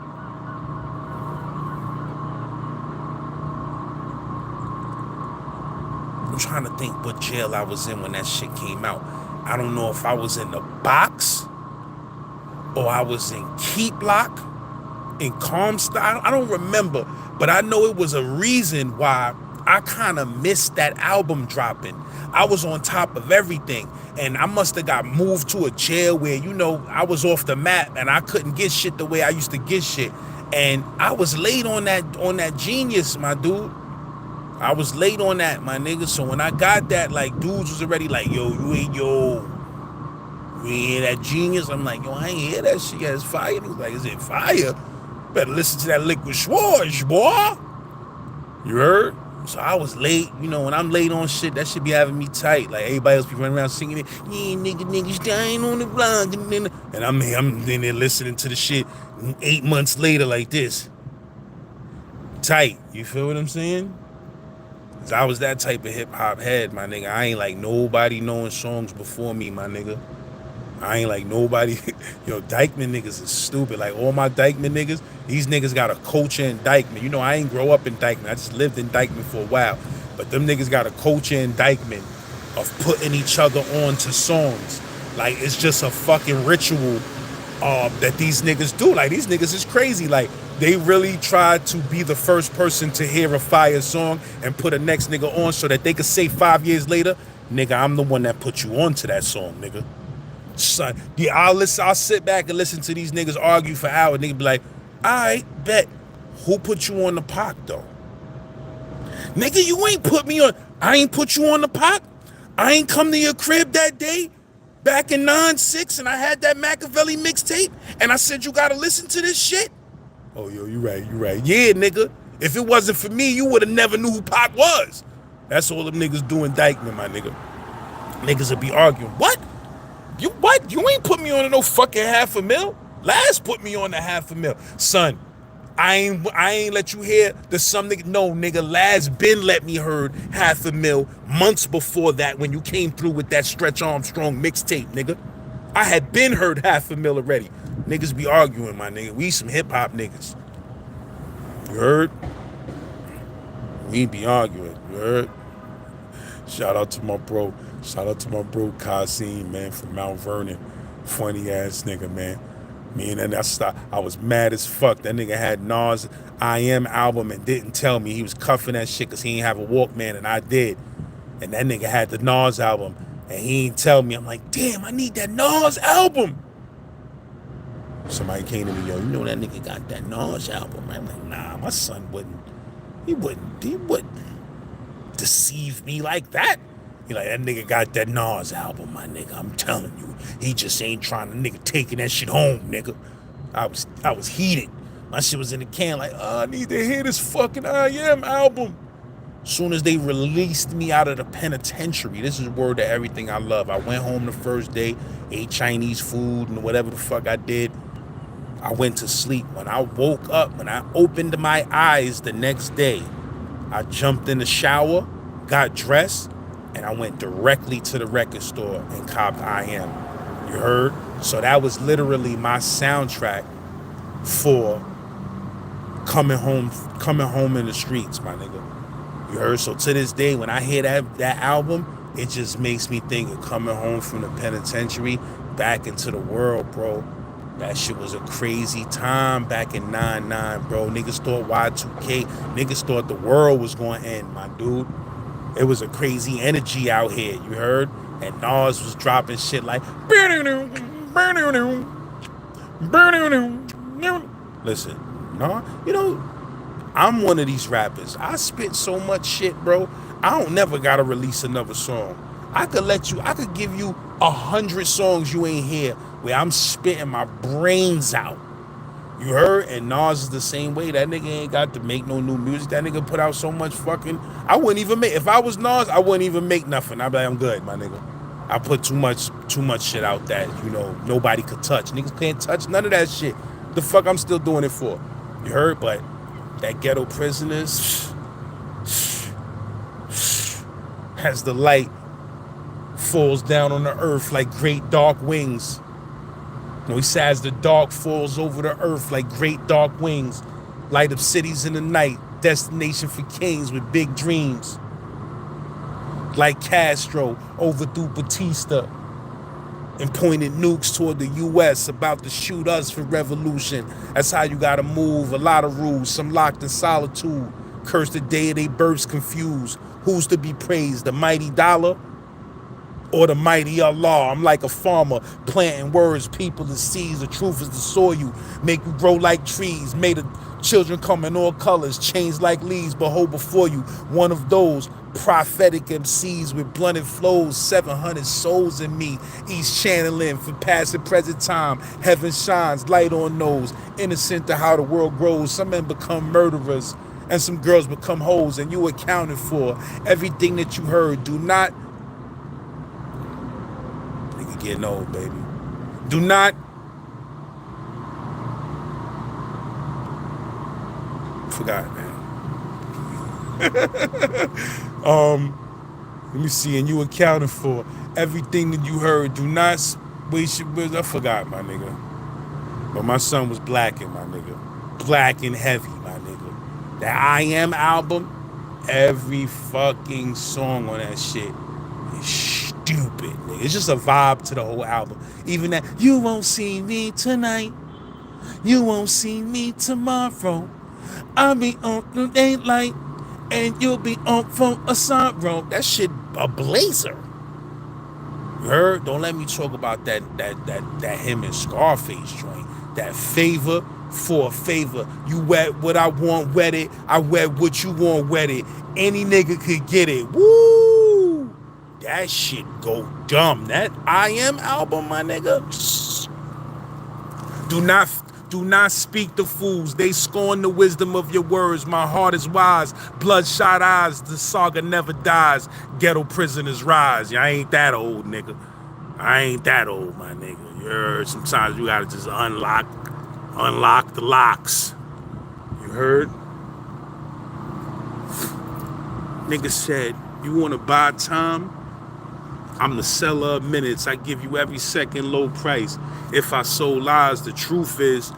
I'm trying to think what jail I was in when that shit came out. I don't know if I was in the box or I was in Keep Lock, in Comstock. I don't remember, but I know it was a reason why I kind of missed that album dropping. I was on top of everything, and I must have got moved to a jail where, you know, I was off the map and I couldn't get shit the way I used to get shit. And I was late on that Genius, my dude. I was late on that, my nigga. So when I got that, like, dudes was already like, yo, you ain't hear that Genius? I'm like, yo, I ain't hear that shit. Yeah, it's fire. He's like, is it fire? Better listen to that Liquid Swords, boy. You heard? So I was late. You know, when I'm late on shit, that should be having me tight. Like, everybody else be running around singing it. Yeah, niggas dying on the block. And I'm in there listening to the shit 8 months later like this. Tight. You feel what I'm saying? Cause I was that type of hip-hop head, my nigga. I ain't like nobody knowing songs before me, my nigga. I ain't like nobody. Yo, Dykeman niggas is stupid. Like, all my Dykeman niggas, these niggas got a culture in Dykeman. You know, I ain't grow up in Dykeman. I just lived in Dykeman for a while. But them niggas got a culture in Dykeman of putting each other on to songs. Like, it's just a fucking ritual that these niggas do. Like, these niggas is crazy. Like, they really try to be the first person to hear a fire song and put a next nigga on so that they could say 5 years later, nigga, I'm the one that put you on to that song, nigga. Son, yeah, I'll sit back and listen to these niggas argue for hours. Nigga be like, all right, bet. Who put you on the Pac, though? Nigga, you ain't put me on. I ain't put you on the Pac. I ain't come to your crib that day back in 9-6 and I had that Machiavelli mixtape and I said, you gotta listen to this shit. Oh, yo, you right. Yeah, nigga. If it wasn't for me, you would have never knew who Pac was. That's all them niggas do in Dykeman, my nigga. Niggas would be arguing. What? What? You ain't put me on no fucking $500,000. Laz put me on the $500,000. Son, I ain't let you hear the some nigga. No, nigga, Laz been let me heard $500,000 months before that when you came through with that Stretch Armstrong mixtape, nigga. I had been heard $500,000 already. Niggas be arguing, my nigga. We some hip hop niggas. You heard? We be arguing. You heard? Shout out to my bro. Shout out to my bro Kasim, man, from Mount Vernon. Funny ass nigga, man. Me and then I was mad as fuck. That nigga had Nas I Am album and didn't tell me. He was cuffing that shit because he ain't have a Walkman and I did. And that nigga had the Nas album and he ain't tell me. I'm like, damn, I need that Nas album. Somebody came to me, yo, you know that nigga got that Nas album. I'm like, nah, my son wouldn't deceive me like that. He like, that nigga got that Nas album, my nigga. I'm telling you. He just ain't trying to nigga taking that shit home, nigga. I was heated. My shit was in the can like, I need to hear this fucking I Am album. Soon as they released me out of the penitentiary, this is word to everything I love. I went home the first day, ate Chinese food and whatever the fuck I did. I went to sleep. When I woke up, when I opened my eyes the next day, I jumped in the shower, got dressed, and I went directly to the record store and copped I Am. You heard? So that was literally my soundtrack for coming home in the streets, my nigga. You heard? So to this day, when I hear that album, it just makes me think of coming home from the penitentiary back into the world, bro. That shit was a crazy time back in 99, bro. Niggas thought Y2K, niggas thought the world was going to end, my dude. It was a crazy energy out here, you heard? And Nas was dropping shit like, listen, no, you know, I'm one of these rappers. I spit so much shit, bro. I don't never gotta release another song. I could give you 100 songs you ain't hear where I'm spitting my brains out. You heard? And Nas is the same way. That nigga ain't got to make no new music. That nigga put out so much fucking... I wouldn't even make... If I was Nas, I wouldn't even make nothing. I'd be like, I'm good, my nigga. I put too much shit out that, you know, nobody could touch. Niggas can't touch none of that shit. The fuck I'm still doing it for? You heard? But that Ghetto Prisoners... as the light falls down on the earth like great dark wings. He said, as the dark falls over the earth like great dark wings, light up cities in the night, destination for kings with big dreams. Like Castro overthrew Batista and pointed nukes toward the U.S. about to shoot us for revolution. That's how you gotta move. A lot of rules, some locked in solitude. Curse the day of their births confused. Who's to be praised, the mighty dollar or the mighty Allah? I'm like a farmer, planting words, people to seeds. The truth is the soil you make you grow like trees. Made of children come in all colors, changed like leaves. Behold before you, one of those prophetic MCs with blunted flows. 700 souls in me, each channeling for past and present time. Heaven shines, light on those, innocent to how the world grows. Some men become murderers and some girls become hoes, and you accounted for everything that you heard. Do not... Nigga getting old, baby. Do not... Forgot, man. Let me see, and you accounted for everything that you heard. Do not waste your... I forgot, my nigga. But my son was blacking, my nigga. Black and heavy, my nigga. That I Am album, every fucking song on that shit is stupid, nigga. It's just a vibe to the whole album. Even that, you won't see me tonight, you won't see me tomorrow. I'll be on the daylight, and you'll be on for a sorrow. That shit a blazer. You heard? Don't let me talk about that him and Scarface joint. That favor for a favor. You wet what I want, wet it. I wet what you want, wet it. Any nigga could get it. Woo! That shit go dumb. That I Am album, my nigga. Do not speak to fools. They scorn the wisdom of your words. My heart is wise. Bloodshot eyes. The saga never dies. Ghetto prisoners rise. Yeah, I ain't that old, nigga. I ain't that old, my nigga. You heard? Sometimes you gotta just unlock the locks. You heard? Nigga said, you wanna buy time? I'm the seller of minutes. I give you every second low price. If I sold lies, the truth is,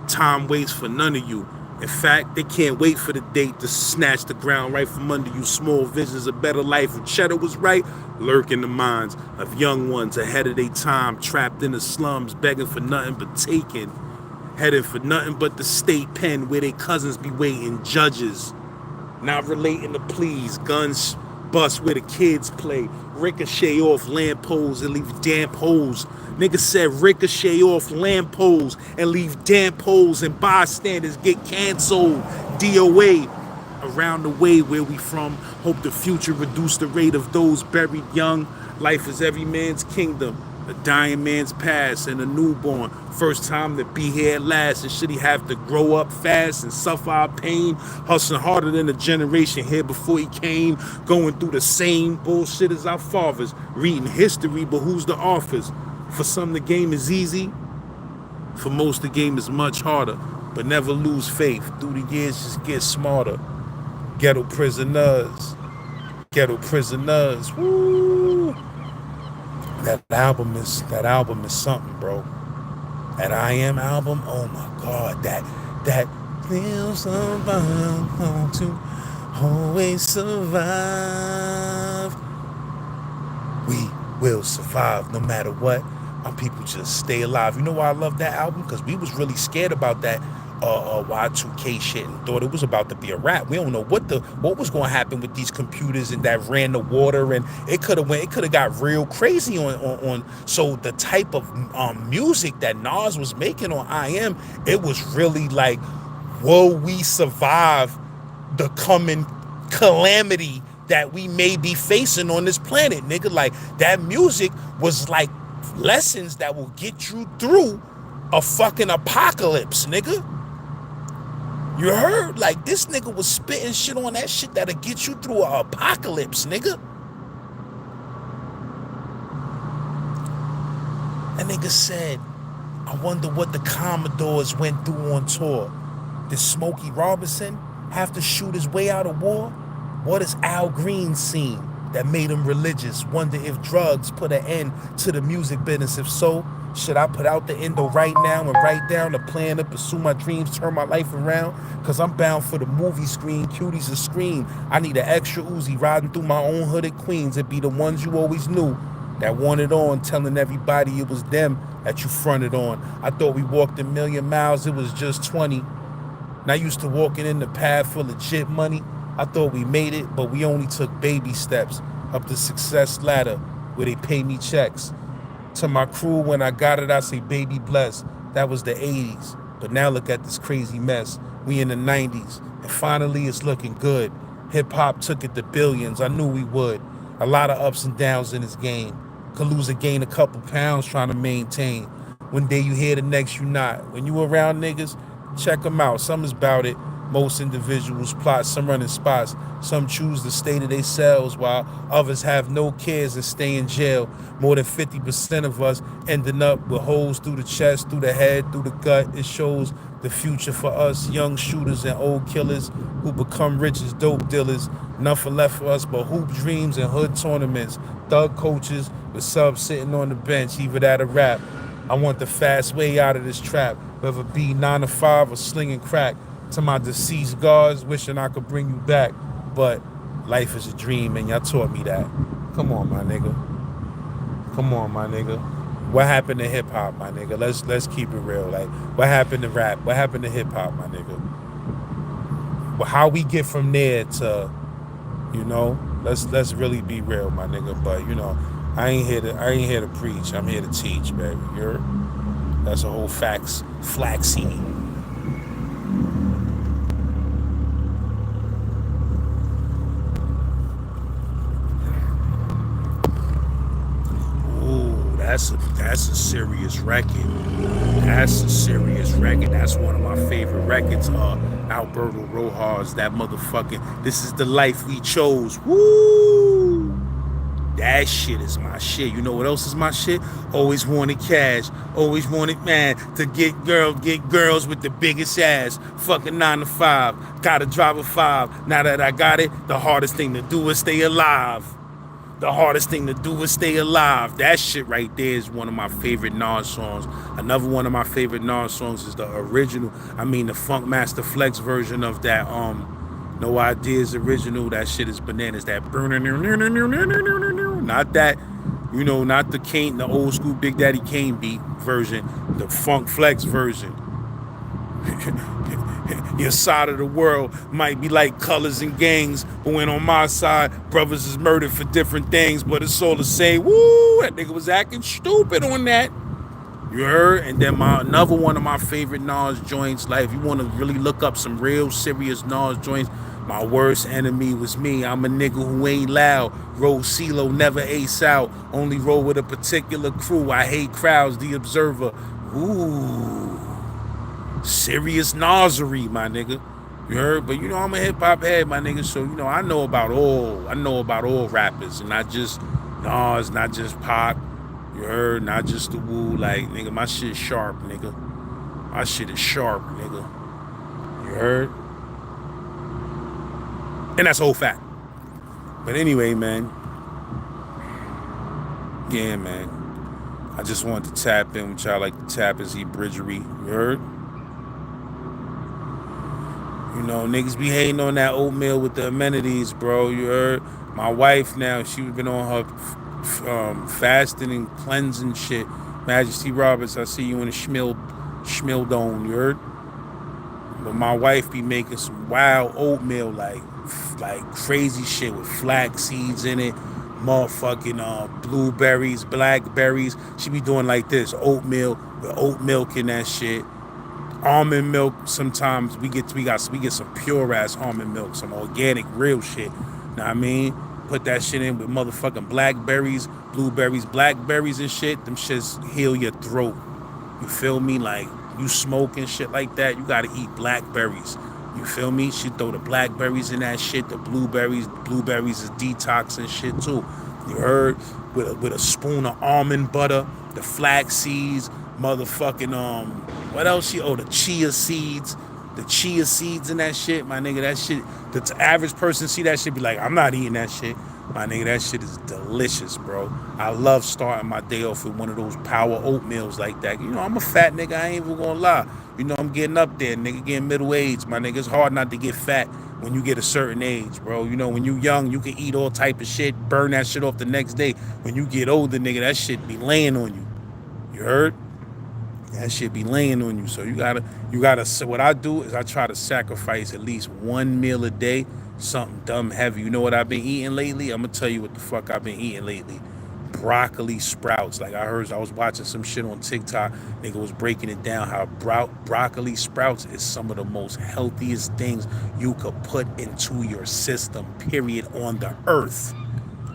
time waits for none of you. In fact, they can't wait for the date to snatch the ground right from under you. Small visions of better life. If cheddar was right, lurk in the minds of young ones ahead of their time, trapped in the slums, begging for nothing but taking, heading for nothing but the state pen where their cousins be waiting, judges not relating to pleas, guns bust where the kids play, ricochet off lampposts and leave damp holes. Nigga said ricochet off lampposts and leave damp holes, and bystanders get canceled. DOA around the way where we from. Hope the future reduce the rate of those buried young. Life is every man's kingdom, a dying man's past, and a newborn. First time to be here at last, and should he have to grow up fast and suffer our pain, hustling harder than the generation here before he came, going through the same bullshit as our fathers, reading history, but who's the authors? For some the game is easy, for most the game is much harder, but never lose faith. Through the years just get smarter. Ghetto prisoners, woo. That album is something, bro. That I Am album, oh my God, that we'll survive, to always survive. We will survive no matter what. Our people just stay alive. You know why I love that album? Because we was really scared about that Y2K shit and thought it was about to be a rap. We don't know what was going to happen with these computers and that ran the water, and it could have got real crazy on. So the type of music that Nas was making on I Am, it was really like, will we survive the coming calamity that we may be facing on this planet, nigga? Like, that music was like lessons that will get you through a fucking apocalypse, nigga. You heard? Like, this nigga was spitting shit on that shit that'll get you through an apocalypse, nigga. That nigga said, I wonder what the Commodores went through on tour. Did Smokey Robinson have to shoot his way out of war? What has Al Green seen that made him religious? Wonder if drugs put an end to the music business. If so, should I put out the endo right now and write down a plan to pursue my dreams, turn my life around? Cause I'm bound for the movie screen, cuties a scream. I need an extra Uzi riding through my own hooded queens. It be the ones you always knew that wanted on, telling everybody it was them that you fronted on. I thought we walked a million miles, it was just 20. Not used to walking in the path for legit money. I thought we made it, but we only took baby steps up the success ladder where they pay me checks. To my crew, when I got it, I say, baby bless. That was the 80s. But now look at this crazy mess. We in the 90s, and finally it's looking good. Hip-hop took it to billions. I knew we would. A lot of ups and downs in this game. Could lose or gain a couple pounds trying to maintain. One day you here, the next you not. When you around niggas, check them out. Some is about it. Most individuals plot, some running spots. Some choose to stay to themselves while others have no cares and stay in jail. More than 50% of us ending up with holes through the chest, through the head, through the gut. It shows the future for us, young shooters and old killers who become rich as dope dealers. Nothing left for us but hoop dreams and hood tournaments. Thug coaches with subs sitting on the bench, either that or rap. I want the fast way out of this trap, whether it be 9 to 5 or slinging crack. To my deceased guards, wishing I could bring you back, but life is a dream, and y'all taught me that. Come on, my nigga. Come on, my nigga. What happened to hip hop, my nigga? Let's keep it real. Like, what happened to rap? What happened to hip hop, my nigga? Well, how we get from there to, you know, let's really be real, my nigga. But you know, I ain't here to preach. I'm here to teach, baby. You're that's a whole flaxseed. That's a serious record. That's a serious record. That's one of my favorite records. Alberto Rojas, that motherfucking. This is the life we chose. Woo! That shit is my shit. You know what else is my shit? Always wanted cash. Always wanted, man, to get girls with the biggest ass. Fucking 9 to 5. Gotta drive a 5. Now that I got it, the hardest thing to do is stay alive. The hardest thing to do is stay alive. That shit right there is one of my favorite Nas songs. Another one of my favorite Nas songs is the original. The Funk Master Flex version of that. No Ideas original. That shit is bananas. That not that, not the Kane, the old school Big Daddy Kane beat version. The Funk Flex version. Your side of the world might be like colors and gangs, but when on my side, brothers is murdered for different things, but it's all the same. Woo! That nigga was acting stupid on that. You heard? And then another one of my favorite Nas joints, like if you want to really look up some real serious Nas joints, my worst enemy was me. I'm a nigga who ain't loud. Roll CeeLo, never ace out. Only roll with a particular crew. I hate crowds, The Observer. Ooh. Serious Nasery, my nigga. You heard? But I'm a hip hop head, my nigga. So I know about all rappers, and not just Nas, not just Pac. You heard? Not just the Wu. Like, nigga, my shit sharp, nigga. My shit is sharp, nigga. You heard? And that's whole fact. But anyway, man. Yeah, man. I just wanted to tap in with y'all like the tap is bridgery. You heard? Niggas be hating on that oatmeal with the amenities, bro. You heard? My wife now, she's been on her fasting and cleansing shit. Majesty Roberts, I see you in the Schmill Dome, you heard? But my wife be making some wild oatmeal, like crazy shit with flax seeds in it, motherfucking blueberries, blackberries. She be doing like this, oatmeal with oat milk in that shit. Almond milk. Sometimes we get some pure ass almond milk, some organic real shit. Know what I mean? Put that shit in with motherfucking blackberries, blueberries, blackberries and shit. Them shits heal your throat. You feel me? Like you smoke and shit like that, you gotta eat blackberries. You feel me? She throw the blackberries in that shit, the blueberries is detox and shit too. You heard? With a spoon of almond butter, the flax seeds, motherfucking what else the chia seeds. The chia seeds in that shit, my nigga, that shit, the average person see that shit be like, I'm not eating that shit. My nigga, that shit is delicious, bro. I love starting my day off with one of those power oatmeals like that. I'm a fat nigga, I ain't even gonna lie. I'm getting up there, nigga, getting middle age, my nigga. It's hard not to get fat when you get a certain age, bro. When you young, you can eat all type of shit, burn that shit off the next day. When you get older, nigga, that shit be laying on you. You heard? That shit be laying on you. So you gotta, so what I do is I try to sacrifice at least one meal a day, something dumb heavy. You know what I've been eating lately? I'm gonna tell you what the fuck I've been eating lately. Broccoli sprouts. Like I was watching some shit on TikTok. Nigga was breaking it down how broccoli sprouts is some of the most healthiest things you could put into your system, period, on the earth.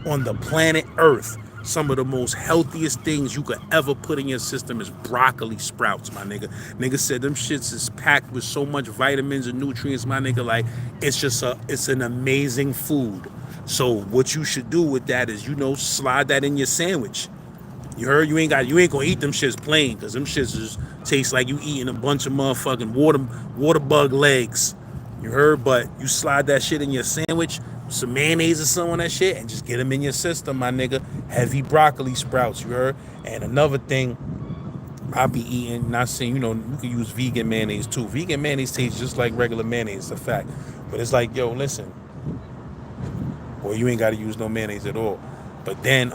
On the planet Earth. Some of the most healthiest things you could ever put in your system is broccoli sprouts, my nigga. Nigga said them shits is packed with so much vitamins and nutrients, my nigga. Like, it's an amazing food. So what you should do with that is, slide that in your sandwich. You heard? You ain't gonna eat them shits plain, because them shits just taste like you eating a bunch of motherfucking water bug legs. You heard? But you slide that shit in your sandwich, some mayonnaise or something on that shit, and just get them in your system, my nigga. Heavy broccoli sprouts, you heard? And another thing I be eating, not saying, you can use vegan mayonnaise too. Vegan mayonnaise tastes just like regular mayonnaise, it's a fact. But it's like, yo, listen, boy, you ain't gotta use no mayonnaise at all. But then,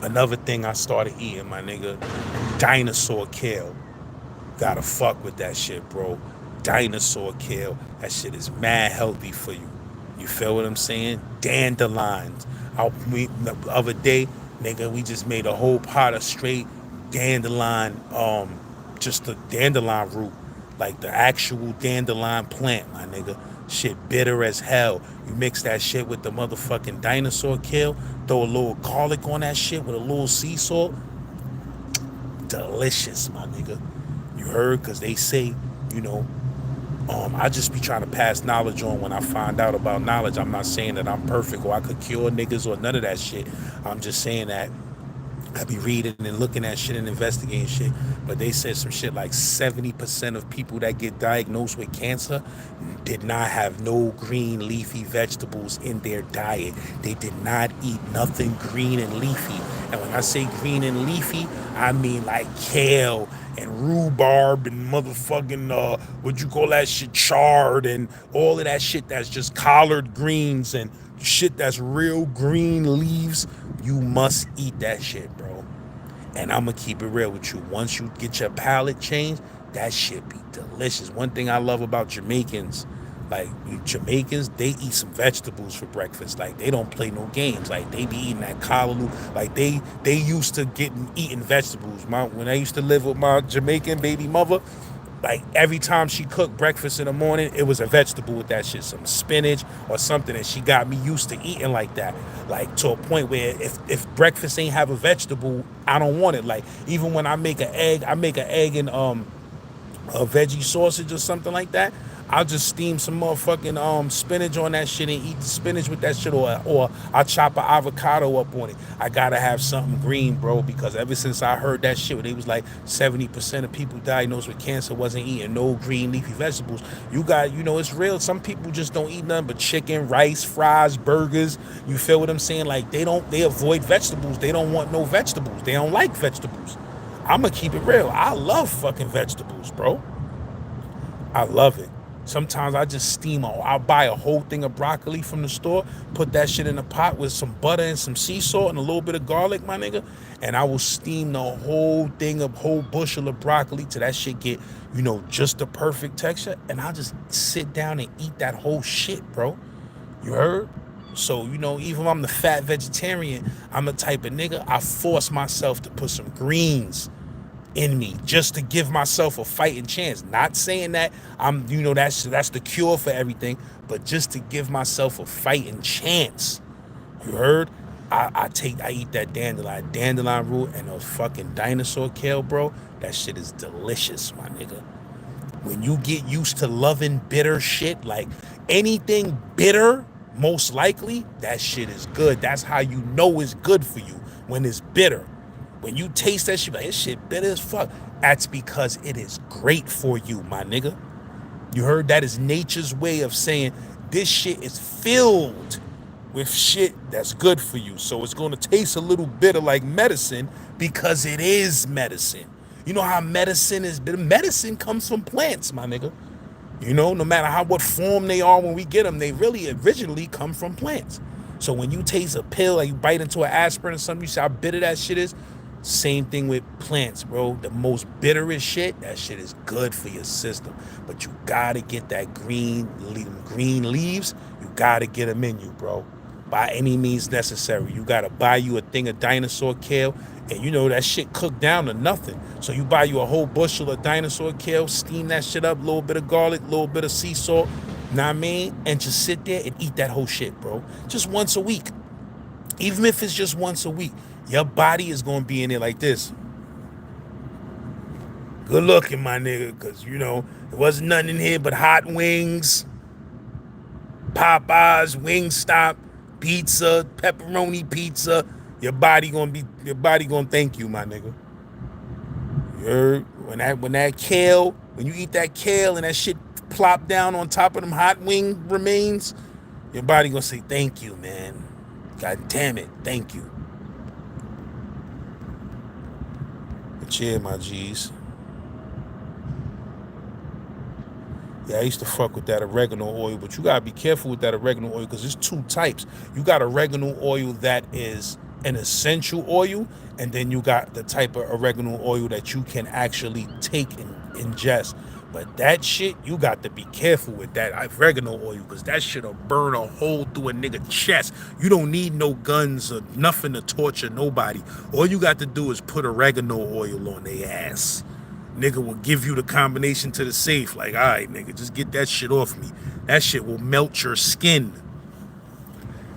another thing I started eating, my nigga, dinosaur kale. Gotta fuck with that shit, bro. Dinosaur kale. That shit is mad healthy for you. You feel what I'm saying? Dandelions. The other day, nigga, we just made a whole pot of straight dandelion, just the dandelion root. Like the actual dandelion plant, my nigga. Shit bitter as hell. You mix that shit with the motherfucking dinosaur kill, throw a little garlic on that shit with a little sea salt. Delicious, my nigga. You heard? Because they say, you know, I just be trying to pass knowledge on when I find out about knowledge. I'm not saying that I'm perfect or I could cure niggas or none of that shit. I'm just saying that I be reading and looking at shit and investigating shit, but they said some shit like 70% of people that get diagnosed with cancer did not have no green leafy vegetables in their diet. They did not eat nothing green and leafy. And when I say green and leafy, I mean like kale and rhubarb and motherfucking what you call that shit, chard, and all of that shit that's just collard greens and shit that's real green leaves. You must eat that shit, bro. And I'm gonna keep it real with you. Once you get your palate changed, that shit be delicious. One thing I love about Jamaicans, like Jamaicans, they eat some vegetables for breakfast. Like they don't play no games. Like they be eating that callaloo. Like they used to eating vegetables. When I used to live with my Jamaican baby mother, like every time she cooked breakfast in the morning, it was a vegetable with that shit, some spinach or something, and she got me used to eating like that. Like to a point where if breakfast ain't have a vegetable, I don't want it. Like even when I make an egg in a veggie sausage or something like that, I'll just steam some motherfucking spinach on that shit and eat the spinach with that shit, or I'll chop an avocado up on it. I gotta have something green, bro, because ever since I heard that shit, where they was like 70% of people diagnosed with cancer wasn't eating no green leafy vegetables. It's real. Some people just don't eat nothing but chicken, rice, fries, burgers. You feel what I'm saying? Like they avoid vegetables. They don't want no vegetables. They don't like vegetables. I'ma keep it real. I love fucking vegetables, bro. I love it. Sometimes I just I'll buy a whole thing of broccoli from the store, put that shit in a pot with some butter and some sea salt and a little bit of garlic, my nigga, and I will steam the whole bushel of broccoli till that shit get, just the perfect texture, and I'll just sit down and eat that whole shit, bro. You heard? So, even if I'm the fat vegetarian, I'm the type of nigga, I force myself to put some greens in me just to give myself a fighting chance. Not saying that I'm, that's the cure for everything, but just to give myself a fighting chance. You heard? I eat that dandelion root and a fucking dinosaur kale, bro. That shit is delicious, my nigga. When you get used to loving bitter shit, like anything bitter, most likely that shit is good. That's how you know it's good for you, when it's bitter. When you taste that shit, like, this shit bitter as fuck. That's because it is great for you, my nigga. You heard? That is nature's way of saying this shit is filled with shit that's good for you. So it's going to taste a little bitter like medicine because it is medicine. You know how medicine is bitter? Medicine comes from plants, my nigga. No matter what form they are when we get them, they really originally come from plants. So when you taste a pill, like you bite into an aspirin or something, you see how bitter that shit is? Same thing with plants, bro. The most bitterest shit, that shit is good for your system. But you gotta get that green leaves. You gotta get them in you, bro. By any means necessary. You gotta buy you a thing of dinosaur kale, and that shit cooked down to nothing. So you buy you a whole bushel of dinosaur kale, steam that shit up, a little bit of garlic, a little bit of sea salt, know what I mean? And just sit there and eat that whole shit, bro. Just once a week. Even if it's just once a week. Your body is going to be in there like this. Good looking, my nigga, because, there wasn't nothing in here but hot wings, Popeyes, Wingstop, pizza, pepperoni pizza. Your body going to thank you, my nigga. You heard? When you eat that kale and that shit plop down on top of them hot wing remains, your body going to say, thank you, man. God damn it, thank you. But yeah, my G's. Yeah, I used to fuck with that oregano oil, but you gotta be careful with that oregano oil because there's two types. You got oregano oil that is an essential oil, and then you got the type of oregano oil that you can actually take and ingest. But that shit, you got to be careful with that oregano oil because that shit'll burn a hole through a nigga chest. You don't need no guns or nothing to torture nobody. All you got to do is put oregano oil on their ass. Nigga will give you the combination to the safe. Like, all right, nigga, just get that shit off me. That shit will melt your skin.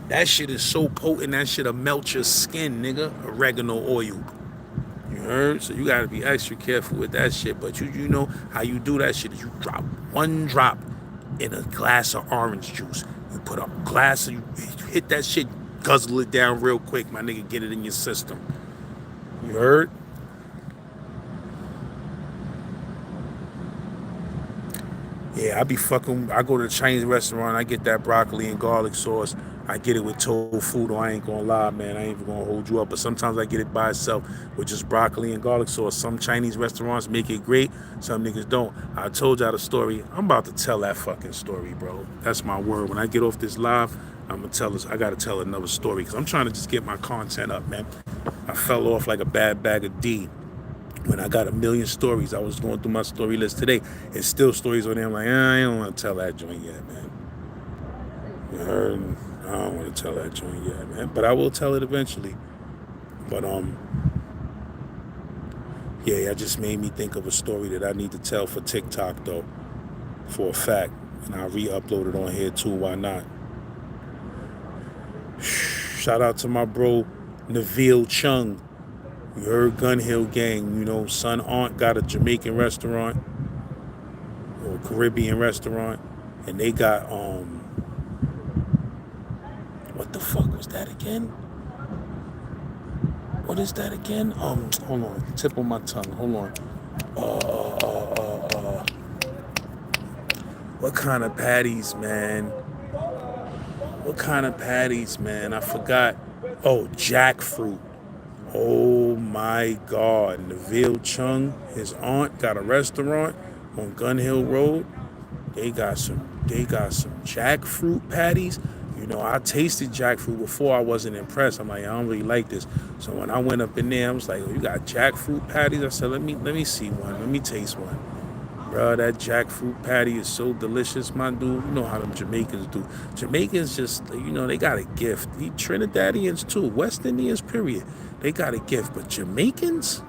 That shit is so potent, that shit'll melt your skin, nigga. Oregano oil. You heard? So you gotta be extra careful with that shit. But you know how you do that shit is you drop one drop in a glass of orange juice. You put a glass, you hit that shit, guzzle it down real quick, my nigga, get it in your system. You heard? Yeah, I go to the Chinese restaurant, I get that broccoli and garlic sauce. I get it with tofu, though I ain't gonna lie, man. I ain't even gonna hold you up. But sometimes I get it by itself with just broccoli and garlic sauce. Some Chinese restaurants make it great, some niggas don't. I told y'all the story. I'm about to tell that fucking story, bro. That's my word. When I get off this live, I'm gonna tell us. I gotta tell another story because I'm trying to just get my content up, man. I fell off like a bad bag of D. When I got a million stories, I was going through my story list today. It's still stories on there. I'm like, I don't want to tell that joint yet, man. You heard? I don't want to tell that joint yet, man. But I will tell it eventually. But yeah, that just made me think of a story that I need to tell for TikTok though, for a fact. And I'll re-upload it on here too. Why not? Shout out to my bro Neville Chung. You heard Gun Hill Gang, you know, son aunt got a Jamaican restaurant or a Caribbean restaurant, and they got what the fuck was that again? What is that again? Hold on, tip on my tongue. Hold on. What kind of patties, man? What kind of patties, man? I forgot. Oh, jackfruit. Oh my God, Neville Chung, his aunt got a restaurant on Gun Hill Road. They got some jackfruit patties. You know, I tasted jackfruit before. I wasn't impressed. I'm like, I don't really like this. So when I went up in there, I was like, oh, you got jackfruit patties? I said, let me see one. Let me taste one. Bro, that jackfruit patty is so delicious, my dude. You know how them Jamaicans do. Jamaicans just, you know, they got a gift. Trinidadians too, West Indians, period. They got a gift. But Jamaicans,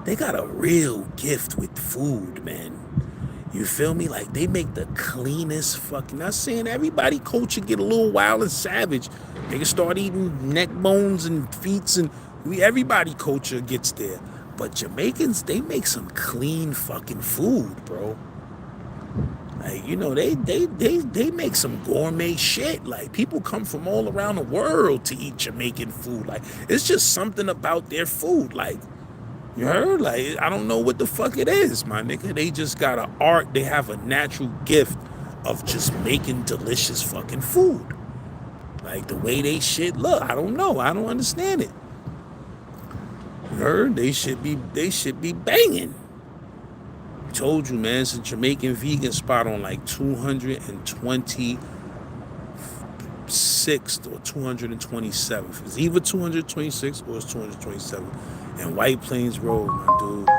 they got a real gift with food, man. You feel me? Like, they make the cleanest fucking... Not saying everybody culture get a little wild and savage. They can start eating neck bones and feet, and everybody culture gets there. But Jamaicans, they make some clean fucking food, bro. Like, you know, they make some gourmet shit. Like, people come from all around the world to eat Jamaican food. Like, it's just something about their food. Like, you heard? Like, I don't know what the fuck it is, my nigga. They just got an art. They have a natural gift of just making delicious fucking food. Like, the way they shit look, I don't know. I don't understand it. You heard? They should be banging. I told you, man, it's a Jamaican vegan spot on like 226th or 227th. It's either 226 or it's 227. And White Plains Road, my dude.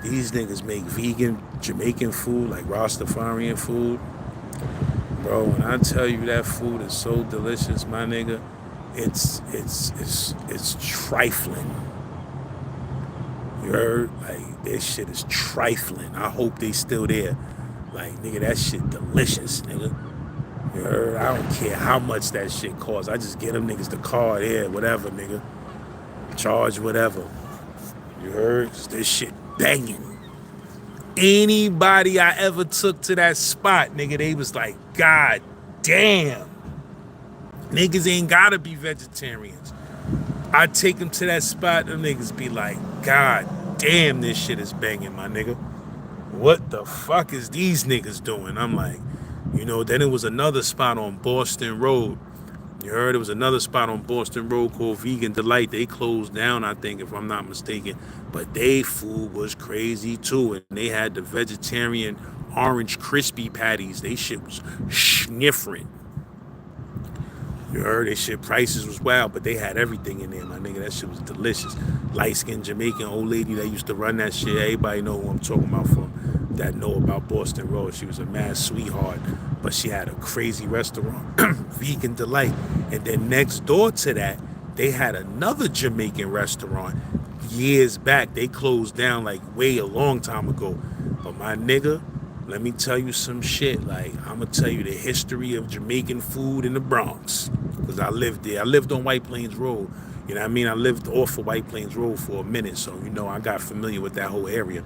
These niggas make vegan Jamaican food, like Rastafarian food. Bro, when I tell you that food is so delicious, my nigga, it's trifling. You heard? Like, this shit is trifling. I hope they still there. Like, nigga, that shit delicious, nigga. You heard? I don't care how much that shit costs. I just get them niggas the card here, whatever, nigga. Charge whatever. You heard? This shit banging. Anybody I ever took to that spot, nigga, they was like, God damn. Niggas ain't gotta be vegetarians. I take them to that spot, them niggas be like, God damn, this shit is banging, my nigga. What the fuck is these niggas doing? I'm like, you know, then it was another spot on Boston Road. You heard? It was another spot on Boston Road called Vegan Delight. They closed down, I think, if I'm not mistaken. But they food was crazy too. And they had the vegetarian orange crispy patties. They shit was sniffering. You heard? They shit prices was wild, but they had everything in there, my nigga. That shit was delicious. Light-skinned Jamaican old lady that used to run that shit. Everybody know who I'm talking about from that know about Boston Road. She was a mad sweetheart, but she had a crazy restaurant, Vegan Delight. And then next door to that, they had another Jamaican restaurant years back. They closed down like way a long time ago. But my nigga, let me tell you some shit. Like, I'm gonna tell you the history of Jamaican food in the Bronx, because I lived there. I lived on White Plains Road. You know what I mean? I lived off of White Plains Road for a minute, so I got familiar with that whole area.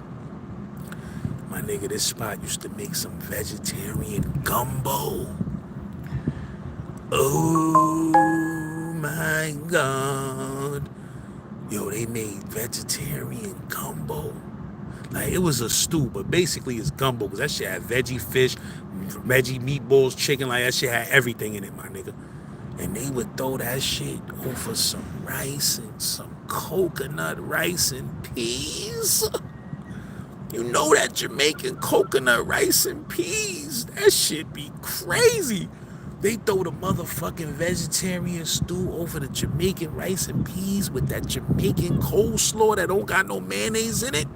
My nigga, this spot used to make some vegetarian gumbo. Oh my God. Yo, they made vegetarian gumbo. Like, it was a stew, but basically it's gumbo, because that shit had veggie fish, veggie meatballs, chicken. Like, that shit had everything in it, my nigga. And they would throw that shit over some rice and some coconut rice and peas. You know that Jamaican coconut rice and peas. That shit be crazy. They throw the motherfucking vegetarian stew over the Jamaican rice and peas with that Jamaican coleslaw that don't got no mayonnaise in it.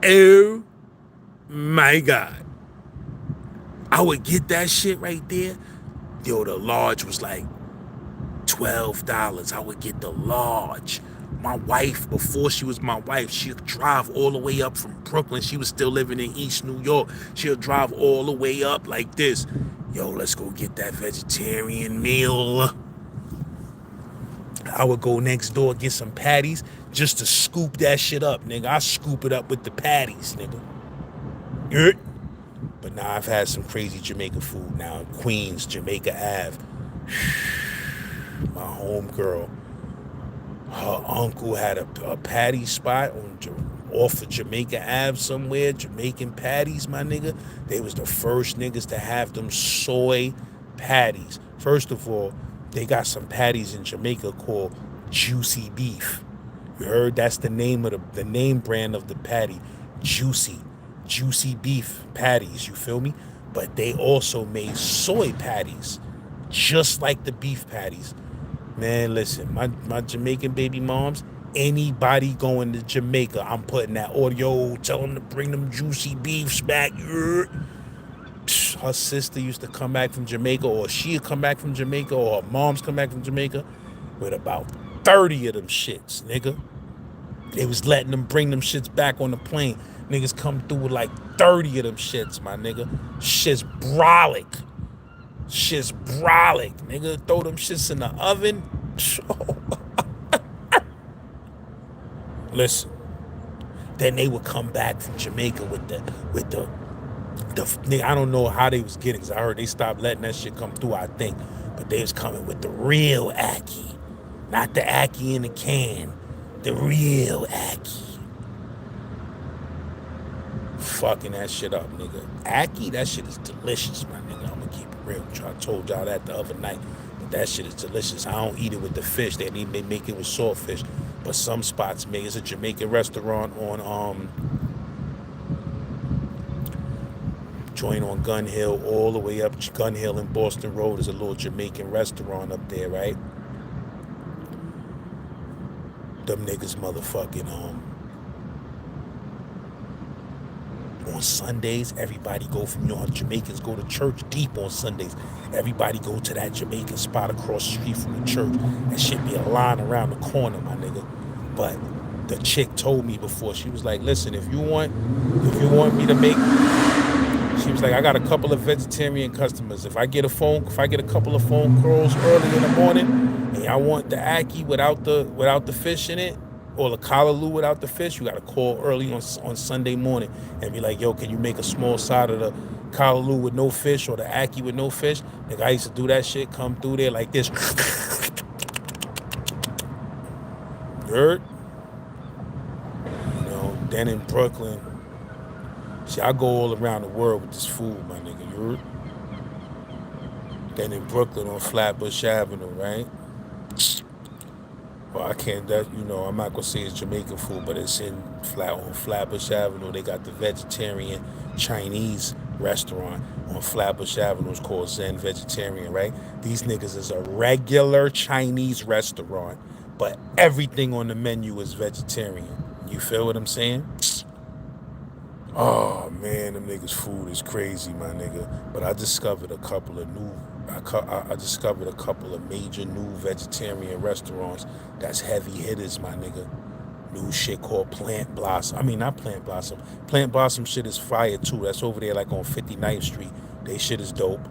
Oh my God. I would get that shit right there. Yo, the large was like $12. I would get the large. My wife, before she was my wife, she'd drive all the way up from Brooklyn. She was still living in East New York. She'll drive all the way up like this. Yo, let's go get that vegetarian meal. I would go next door, get some patties, just to scoop that shit up, nigga. I scoop it up with the patties, nigga. But now I've had some crazy Jamaican food now. Queens, Jamaica Ave. My homegirl, her uncle had a patty spot off of Jamaica Ave somewhere. Jamaican patties, my nigga. They was the first niggas to have them soy patties. First of all, they got some patties in Jamaica called Juicy Beef. You heard? That's the name of the name brand of the patty. Juicy Beef patties, you feel me? But they also made soy patties, just like the beef patties. Man, listen, my Jamaican baby moms, anybody going to Jamaica, I'm putting that audio, tell them to bring them juicy beefs back. Her sister used to come back from Jamaica, or she'd come back from Jamaica, or her mom's come back from Jamaica with about 30 of them shits, nigga. They was letting them bring them shits back on the plane. Niggas come through with like 30 of them shits, my nigga. Shit's brolic, nigga. Throw them shits in the oven. Listen. Then they would come back from Jamaica with the nigga. I don't know how they was getting, because I heard they stopped letting that shit come through, I think. But they was coming with the real ackee. Not the ackee in the can. The real ackee. Fucking that shit up, nigga. Ackee, that shit is delicious, my nigga. I'm gonna keep it real. I told y'all that the other night. But that shit is delicious. I don't eat it with the fish. They make it with saltfish. But some spots make it. It's a Jamaican restaurant on joint on Gun Hill, all the way up Gun Hill and Boston Road. There's a little Jamaican restaurant up there, right? Them niggas motherfucking on Sundays, everybody go from, Jamaicans go to church deep on Sundays. Everybody go to that Jamaican spot across the street from the church. That shit be a line around the corner, my nigga. But the chick told me before, she was like, listen, if you want me to make, she was like, I got a couple of vegetarian customers. If I get a couple of phone calls early in the morning, and I want the ackee without the fish in it, or the callaloo without the fish, you got to call early on Sunday morning and be like, yo, can you make a small side of the callaloo with no fish, or the ackee with no fish? Nigga, I used to do that shit, come through there like this. You heard? Then in Brooklyn, see, I go all around the world with this food, my nigga, you heard? Then in Brooklyn on Flatbush Avenue, right? Well, I can't, I'm not going to say it's Jamaican food, but it's on Flatbush Avenue. They got the vegetarian Chinese restaurant on Flatbush Avenue. It's called Zen Vegetarian, right? These niggas is a regular Chinese restaurant, but everything on the menu is vegetarian. You feel what I'm saying? Oh, man, them niggas' food is crazy, my nigga. But I discovered a couple of major new vegetarian restaurants that's heavy hitters, my nigga. New shit called Plant Blossom. I mean, not Plant Blossom. Plant Blossom shit is fire too. That's over there like on 59th Street. They shit is dope.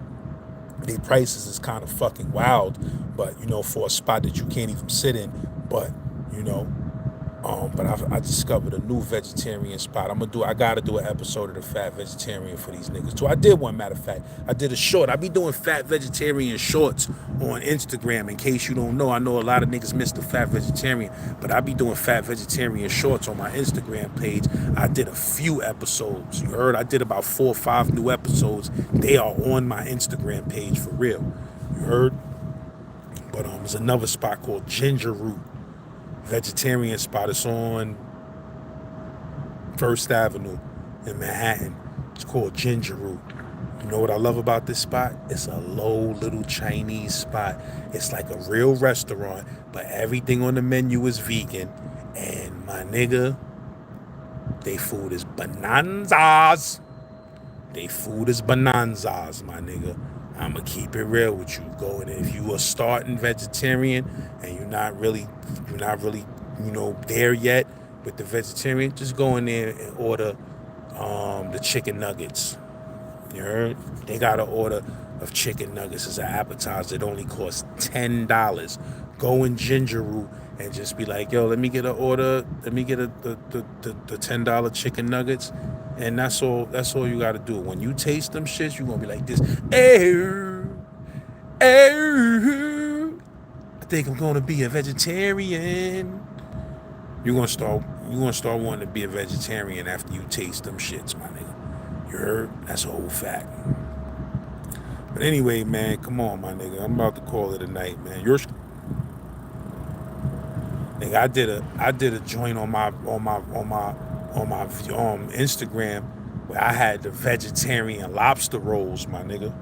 Their prices is kind of fucking wild, but you know, for a spot that you can't even sit in. But you know, but I discovered a new vegetarian spot. I gotta do an episode of the Fat Vegetarian for these niggas too. I did one, matter of fact. I did a short. I be doing Fat Vegetarian shorts on Instagram. In case you don't know, I know a lot of niggas miss the Fat Vegetarian, but I be doing Fat Vegetarian shorts on my Instagram page. I did a few episodes. You heard? I did about 4 or 5 new episodes. They are on my Instagram page for real. You heard? But there's another spot called Ginger Root. Vegetarian spot. It's on First Avenue in Manhattan. It's called Ginger Root. You know what I love about this spot? It's a low little Chinese spot. It's like a real restaurant, but everything on the menu is vegan. And my nigga, they food is bonanzas. They food is bonanzas, my nigga. I'ma keep it real with you. Go in. If you are starting vegetarian and you're not really, you know, there yet with the vegetarian, just go in there and order the chicken nuggets. You heard? They got an order of chicken nuggets as an appetizer. It only costs $10. Go in Ginger Root and just be like, yo, let me get an order. Let me get the $10 chicken nuggets. And that's all you gotta do. When you taste them shits, you gonna be like this. I think I'm gonna be a vegetarian. You're gonna start wanting to be a vegetarian after you taste them shits, my nigga. You heard? That's a whole fact. But anyway, man, come on, my nigga. I'm about to call it a night, man. Nigga, I did a joint on my Instagram where I had the vegetarian lobster rolls, my nigga.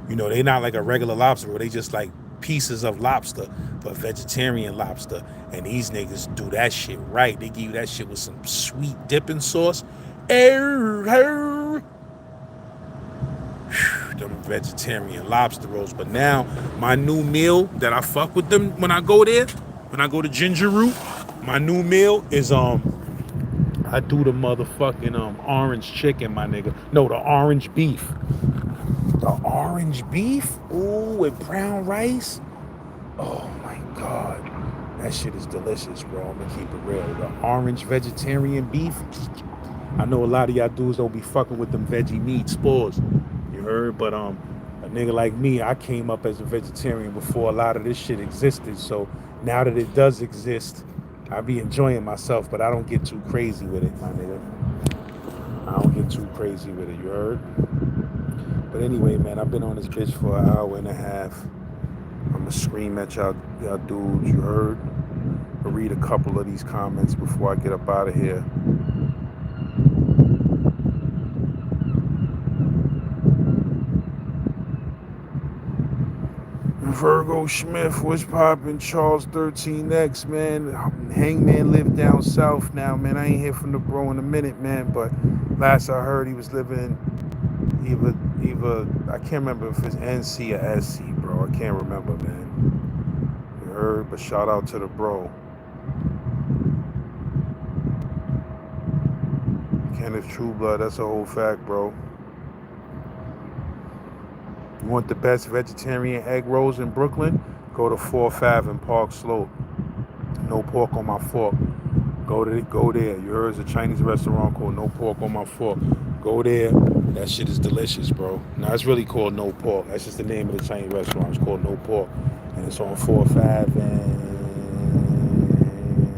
You know, they not like a regular lobster roll. They just like pieces of lobster, but vegetarian lobster. And these niggas do that shit right. They give you that shit with some sweet dipping sauce. Them vegetarian lobster rolls. But now, my new meal that I fuck with them when I go there, when I go to Ginger Root, my new meal is I do the motherfucking orange chicken, my nigga. No, the orange beef. The orange beef? Ooh, with brown rice? Oh my God. That shit is delicious, bro. I'm gonna keep it real. The orange vegetarian beef. I know a lot of y'all dudes don't be fucking with them veggie meats, spores. You heard? But a nigga like me, I came up as a vegetarian before a lot of this shit existed. So now that it does exist, I be enjoying myself, but I don't get too crazy with it, my nigga. I don't get too crazy with it, you heard? But anyway, man, I've been on this bitch for an hour and a half. I'ma scream at y'all dudes, you heard? I'll read a couple of these comments before I get up out of here. Virgo Smith, what's poppin'? Charles 13X, man. Hangman lived down south now, man. I ain't hear from the bro in a minute, man. But last I heard, he was living either I can't remember if it's NC or SC, bro. I can't remember, man. You heard? But shout out to the bro. Kenneth Trueblood, that's a whole fact, bro. You want the best vegetarian egg rolls in Brooklyn? Go to 4th Ave in Park Slope. No pork on my fork. Go there. You heard, it's a Chinese restaurant called No Pork on My Fork. Go there. That shit is delicious, bro. Now, it's really called No Pork. That's just the name of the Chinese restaurant. It's called No Pork. And it's on 4th Ave and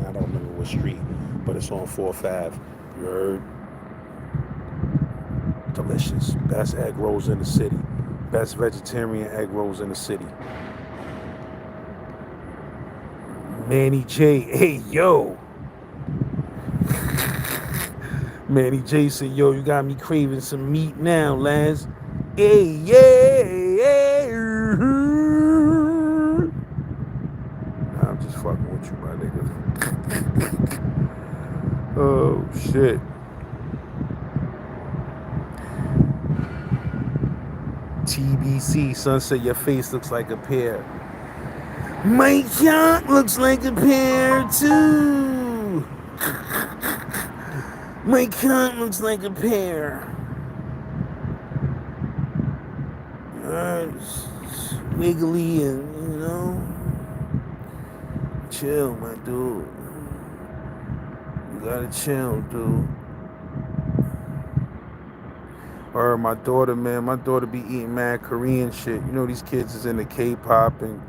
I don't remember what street, but it's on 4th Ave. You heard? Delicious. Best egg rolls in the city. Best vegetarian egg rolls in the city. Manny J, hey yo. Manny J said, yo, you got me craving some meat now, lads. Hey, yeah. Nah, I'm just fucking with you, my nigga. Oh, shit. TBC, Sunset, your face looks like a pear. My yacht looks like a pear too. My cunt looks like a pear. It's wiggly and, chill, my dude. You gotta chill, dude. Or my daughter, man, my daughter be eating mad Korean shit. You know, these kids is into K-pop and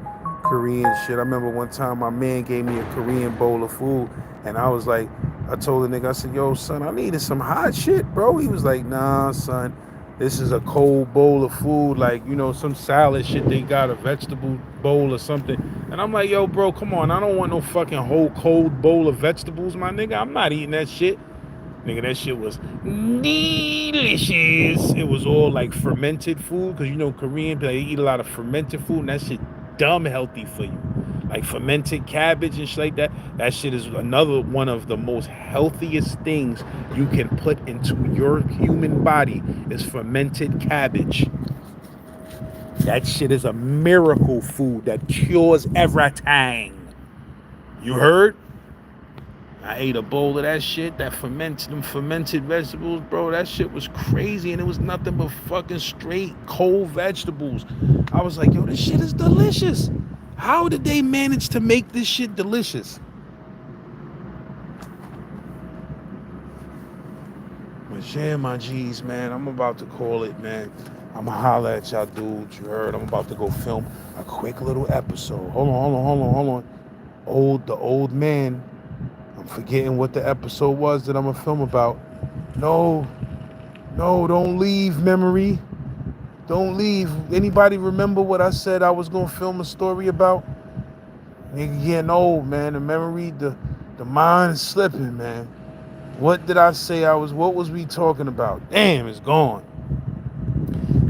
Korean shit. I remember one time my man gave me a Korean bowl of food, and I was like, I told the nigga, I said, yo, son, I needed some hot shit, bro. He was like, nah, son, this is a cold bowl of food, like, some salad shit they got, a vegetable bowl or something. And I'm like, yo, bro, come on, I don't want no fucking whole cold bowl of vegetables, my nigga. I'm not eating that shit. Nigga, that shit was delicious. It was all like fermented food, because Korean, they eat a lot of fermented food, and that shit dumb healthy for you. Like fermented cabbage and shit like that. That shit is another one of the most healthiest things you can put into your human body is fermented cabbage. That shit is a miracle food that cures everything. You heard? I ate a bowl of that shit, them fermented vegetables, bro. That shit was crazy, and it was nothing but fucking straight cold vegetables. I was like, yo, this shit is delicious. How did they manage to make this shit delicious? But yeah, my G's, man, I'm about to call it, man. I'ma holler at y'all dudes, you heard? I'm about to go film a quick little episode. Hold on. The old man, I'm forgetting what the episode was that I'm gonna film about. No, don't leave, memory. Don't leave. Anybody remember what I said I was gonna film a story about? Nigga getting old, man. The memory, the mind is slipping, man. What did I say what was we talking about? Damn, it's gone.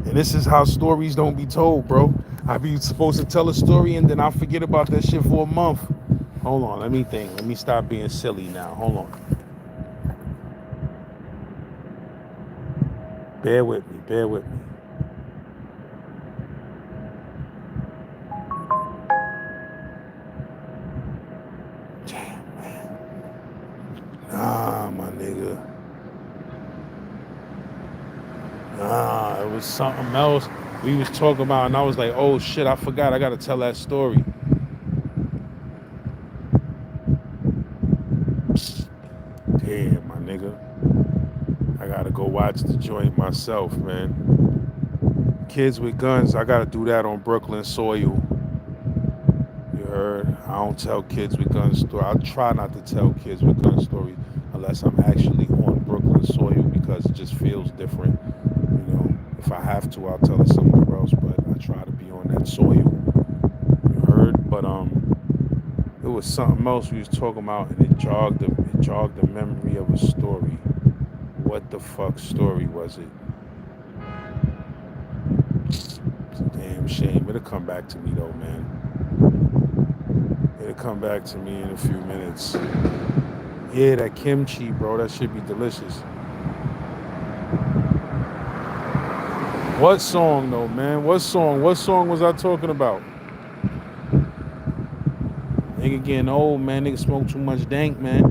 And this is how stories don't be told, bro. I be supposed to tell a story and then I'll forget about that shit for a month. Hold on, let me think. Let me stop being silly now. Hold on. Bear with me. Damn, man. Nah, my nigga. Nah, it was something else we was talking about, and I was like, oh shit, I forgot. I gotta tell that story. Damn, my nigga. I gotta go watch the joint myself, man. Kids with guns, I gotta do that on Brooklyn soil. You heard? I don't tell kids with guns stories. I try not to tell kids with gun stories unless I'm actually on Brooklyn soil because it just feels different. If I have to, I'll tell it somewhere else, but I try to be on that soil. You heard? But it was something else we was talking about, and it jogged the memory of a story. What the fuck story was it? It's a damn shame. It'll come back to me though, man. It'll come back to me in a few minutes. Yeah, that kimchi, bro, that should be delicious. What song though, man? What song was I talking about? Nigga getting old, man. Nigga smoke too much dank, man.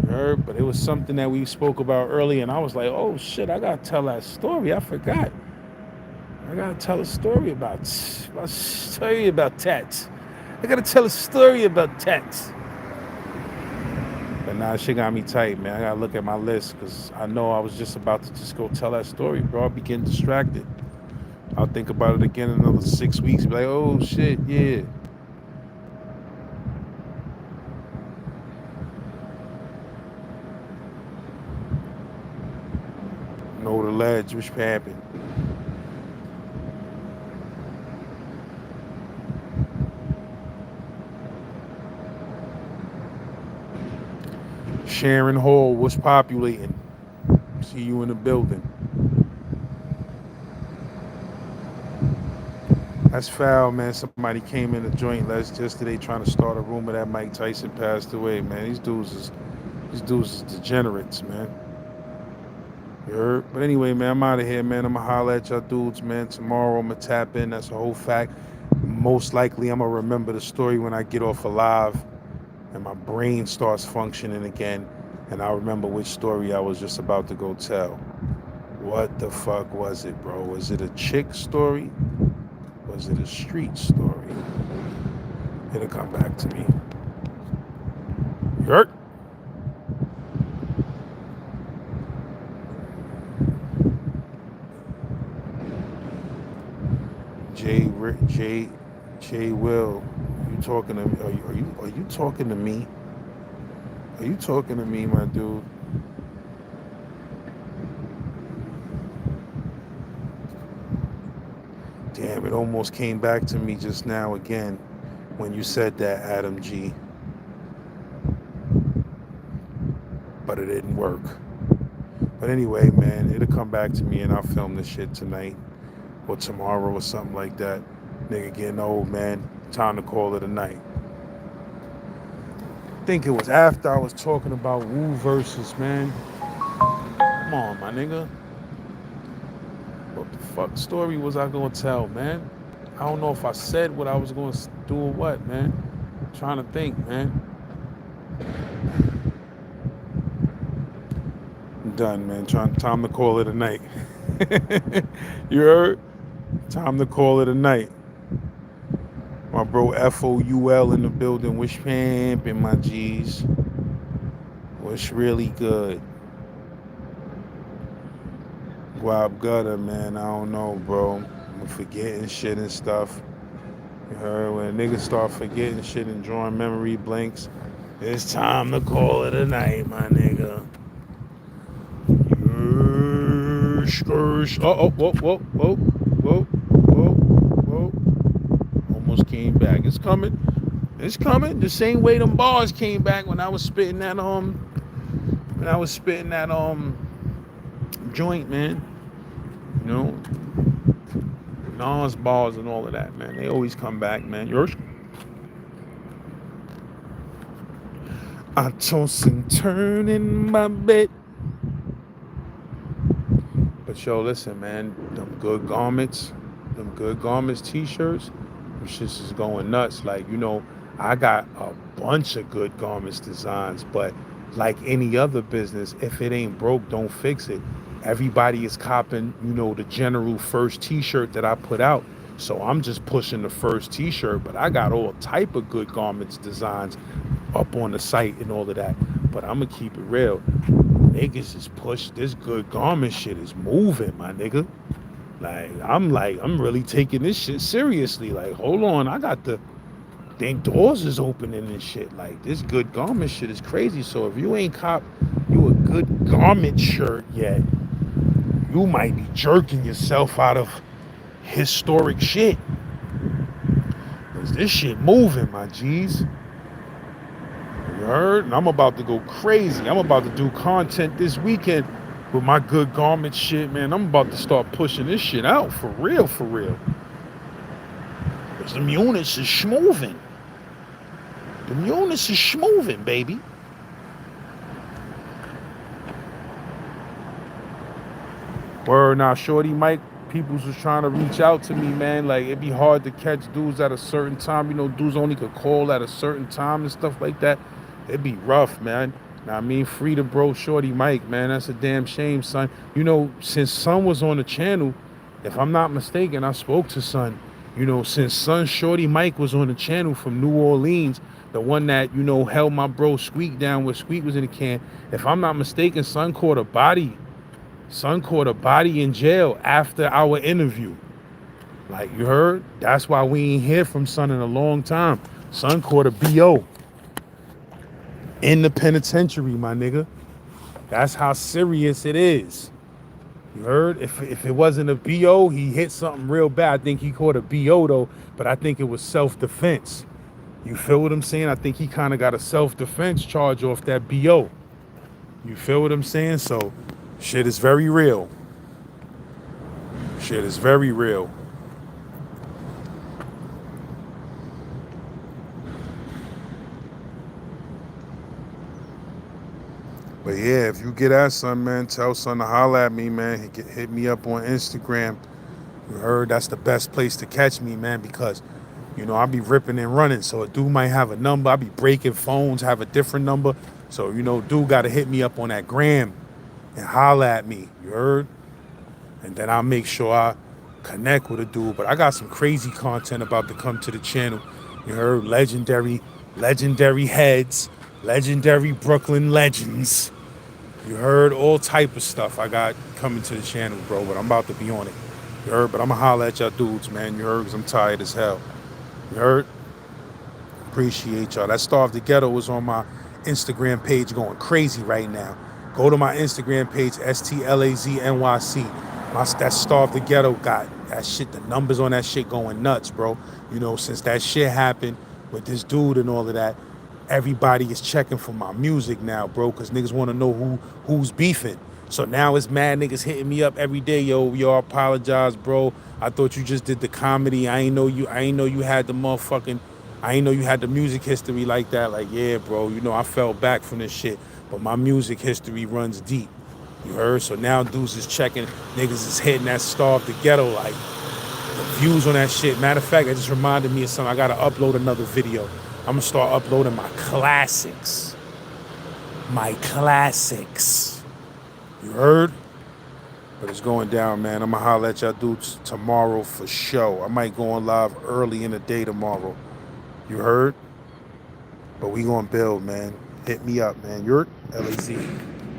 You heard? But it was something that we spoke about earlier, and I was like, oh shit, I gotta tell that story. I forgot. I gotta tell a story about tats. I gotta tell a story about tats. But nah, shit got me tight, man. I gotta look at my list because I know I was just about to just go tell that story, bro. I'll be getting distracted. I'll think about it again in another 6 weeks. Be like, oh shit, yeah. Know the ledge, which happened. Sharon Hall was populating. See you in the building. That's foul, man. Somebody came in the joint yesterday trying to start a rumor that Mike Tyson passed away, man. These dudes is degenerates, man. You heard? But anyway, man, I'm out of here, man. I'm gonna holler at y'all dudes, man. Tomorrow I'm gonna tap in. That's a whole fact. Most likely I'm gonna remember the story when I get off alive. and my brain starts functioning again, and I remember which story I was just about to go tell. What the fuck was it, bro? Was it a chick story? Was it a street story? It'll come back to me. You heard? J Will, you talking to me? Are you talking to me? Are you talking to me, my dude? Damn, it almost came back to me just now again when you said that, Adam G. But it didn't work. But anyway, man, it'll come back to me and I'll film this shit tonight or tomorrow or something like that. Nigga getting old, man. Time to call it a night. I think it was after I was talking about Wu versus, man. Come on, my nigga. What the fuck story was I gonna tell, man? I don't know if I said what I was gonna do or what, man. I'm trying to think, man. I'm done, man. Time to call it a night. You heard? Time to call it a night. My bro FOUL in the building. Wish pimpin', my G's. What's really good? Guap gutter, man. I don't know, bro. I'm forgetting shit and stuff. You heard? When a nigga start forgetting shit and drawing memory blanks, it's time to call it a night, my nigga. Whoa. Almost came back. It's coming. It's coming. The same way them bars came back when I was spitting that joint, man. You know, Nas bars and all of that, man. They always come back, man. Yours? I toss and turn in my bed. But yo, listen, man. Them good garments t-shirts, them shits is going nuts. Like, you know, I got a bunch of good garments designs, but like any other business, if it ain't broke, don't fix it. Everybody is copping, you know, the general first t-shirt that I put out. So I'm just pushing the first t-shirt, but I got all type of good garments designs up on the site and all of that. But I'm gonna keep it real. Niggas is pushed. This good garment shit is moving, my nigga. I'm really taking this shit seriously. Like, hold on, I got the dang doors is opening and shit. Like, this good garment shit is crazy. So if you ain't cop you a good garment shirt yet, you might be jerking yourself out of historic shit. Cause this shit moving, my G's. You heard? And I'm about to go crazy. I'm about to do content this weekend with my good garment shit, man. I'm about to start pushing this shit out for real, for real. Cause them units is schmoving. Them units is schmoving, baby. Word, now Shorty Mike peoples was trying to reach out to me, man. Like, it'd be hard to catch dudes at a certain time. You know, dudes only could call at a certain time and stuff like that. It'd be rough, man. Now, I mean, free to bro Shorty Mike, man. That's a damn shame, son. You know, since Son was on the channel, if I'm not mistaken, I spoke to Son. You know, since Son Shorty Mike was on the channel from New Orleans, the one that, you know, held my bro Squeak down where Squeak was in the can. If I'm not mistaken, Son caught a body in jail after our interview. Like, you heard? That's why we ain't hear from Son in a long time. Son caught a BO in the penitentiary, my nigga. That's how serious it is. You heard? If it wasn't a BO, he hit something real bad. I think he caught a BO though, but I think it was self-defense. You feel what I'm saying? I think he kind of got a self-defense charge off that BO. You feel what I'm saying? So, shit is very real. Shit is very real. But yeah, if you get at Son, man, tell Son to holler at me, man. Hit me up on Instagram. You heard? That's the best place to catch me, man, because You know, I be ripping and running. So a dude might have a number. I be breaking phones, have a different number. So, you know, dude got to hit me up on that gram and holler at me. You heard? And then I'll make sure I connect with a dude. But I got some crazy content about to come to the channel. You heard? Legendary heads, legendary Brooklyn legends. You heard? All type of stuff I got coming to the channel, bro. But I'm about to be on it. You heard? But I'm going to holler at y'all dudes, man. You heard? Because I'm tired as hell. You heard? Appreciate y'all. That Starve the Ghetto is on my Instagram page going crazy right now. Go to my Instagram page, STLAZNYC. That Starve the Ghetto got that shit, the numbers on that shit going nuts, bro. You know, since that shit happened with this dude and all of that, everybody is checking for my music now, bro, because niggas want to know who's beefing. So now it's mad niggas hitting me up every day. Yo, apologize, bro. I thought you just did the comedy. I ain't know you had the motherfucking, I ain't know you had the music history like that. Like, yeah, bro, you know, I fell back from this shit. But my music history runs deep. You heard? So now dudes is checking, niggas is hitting that Starve the Ghetto, like, the views on that shit. Matter of fact, that just reminded me of something. I gotta upload another video. I'm gonna start uploading my classics. You heard? But it's going down, man. I'm gonna holler at y'all dudes tomorrow for sure. I might go on live early in the day tomorrow. You heard? But we gonna build, man. Hit me up, man. You're LAZ.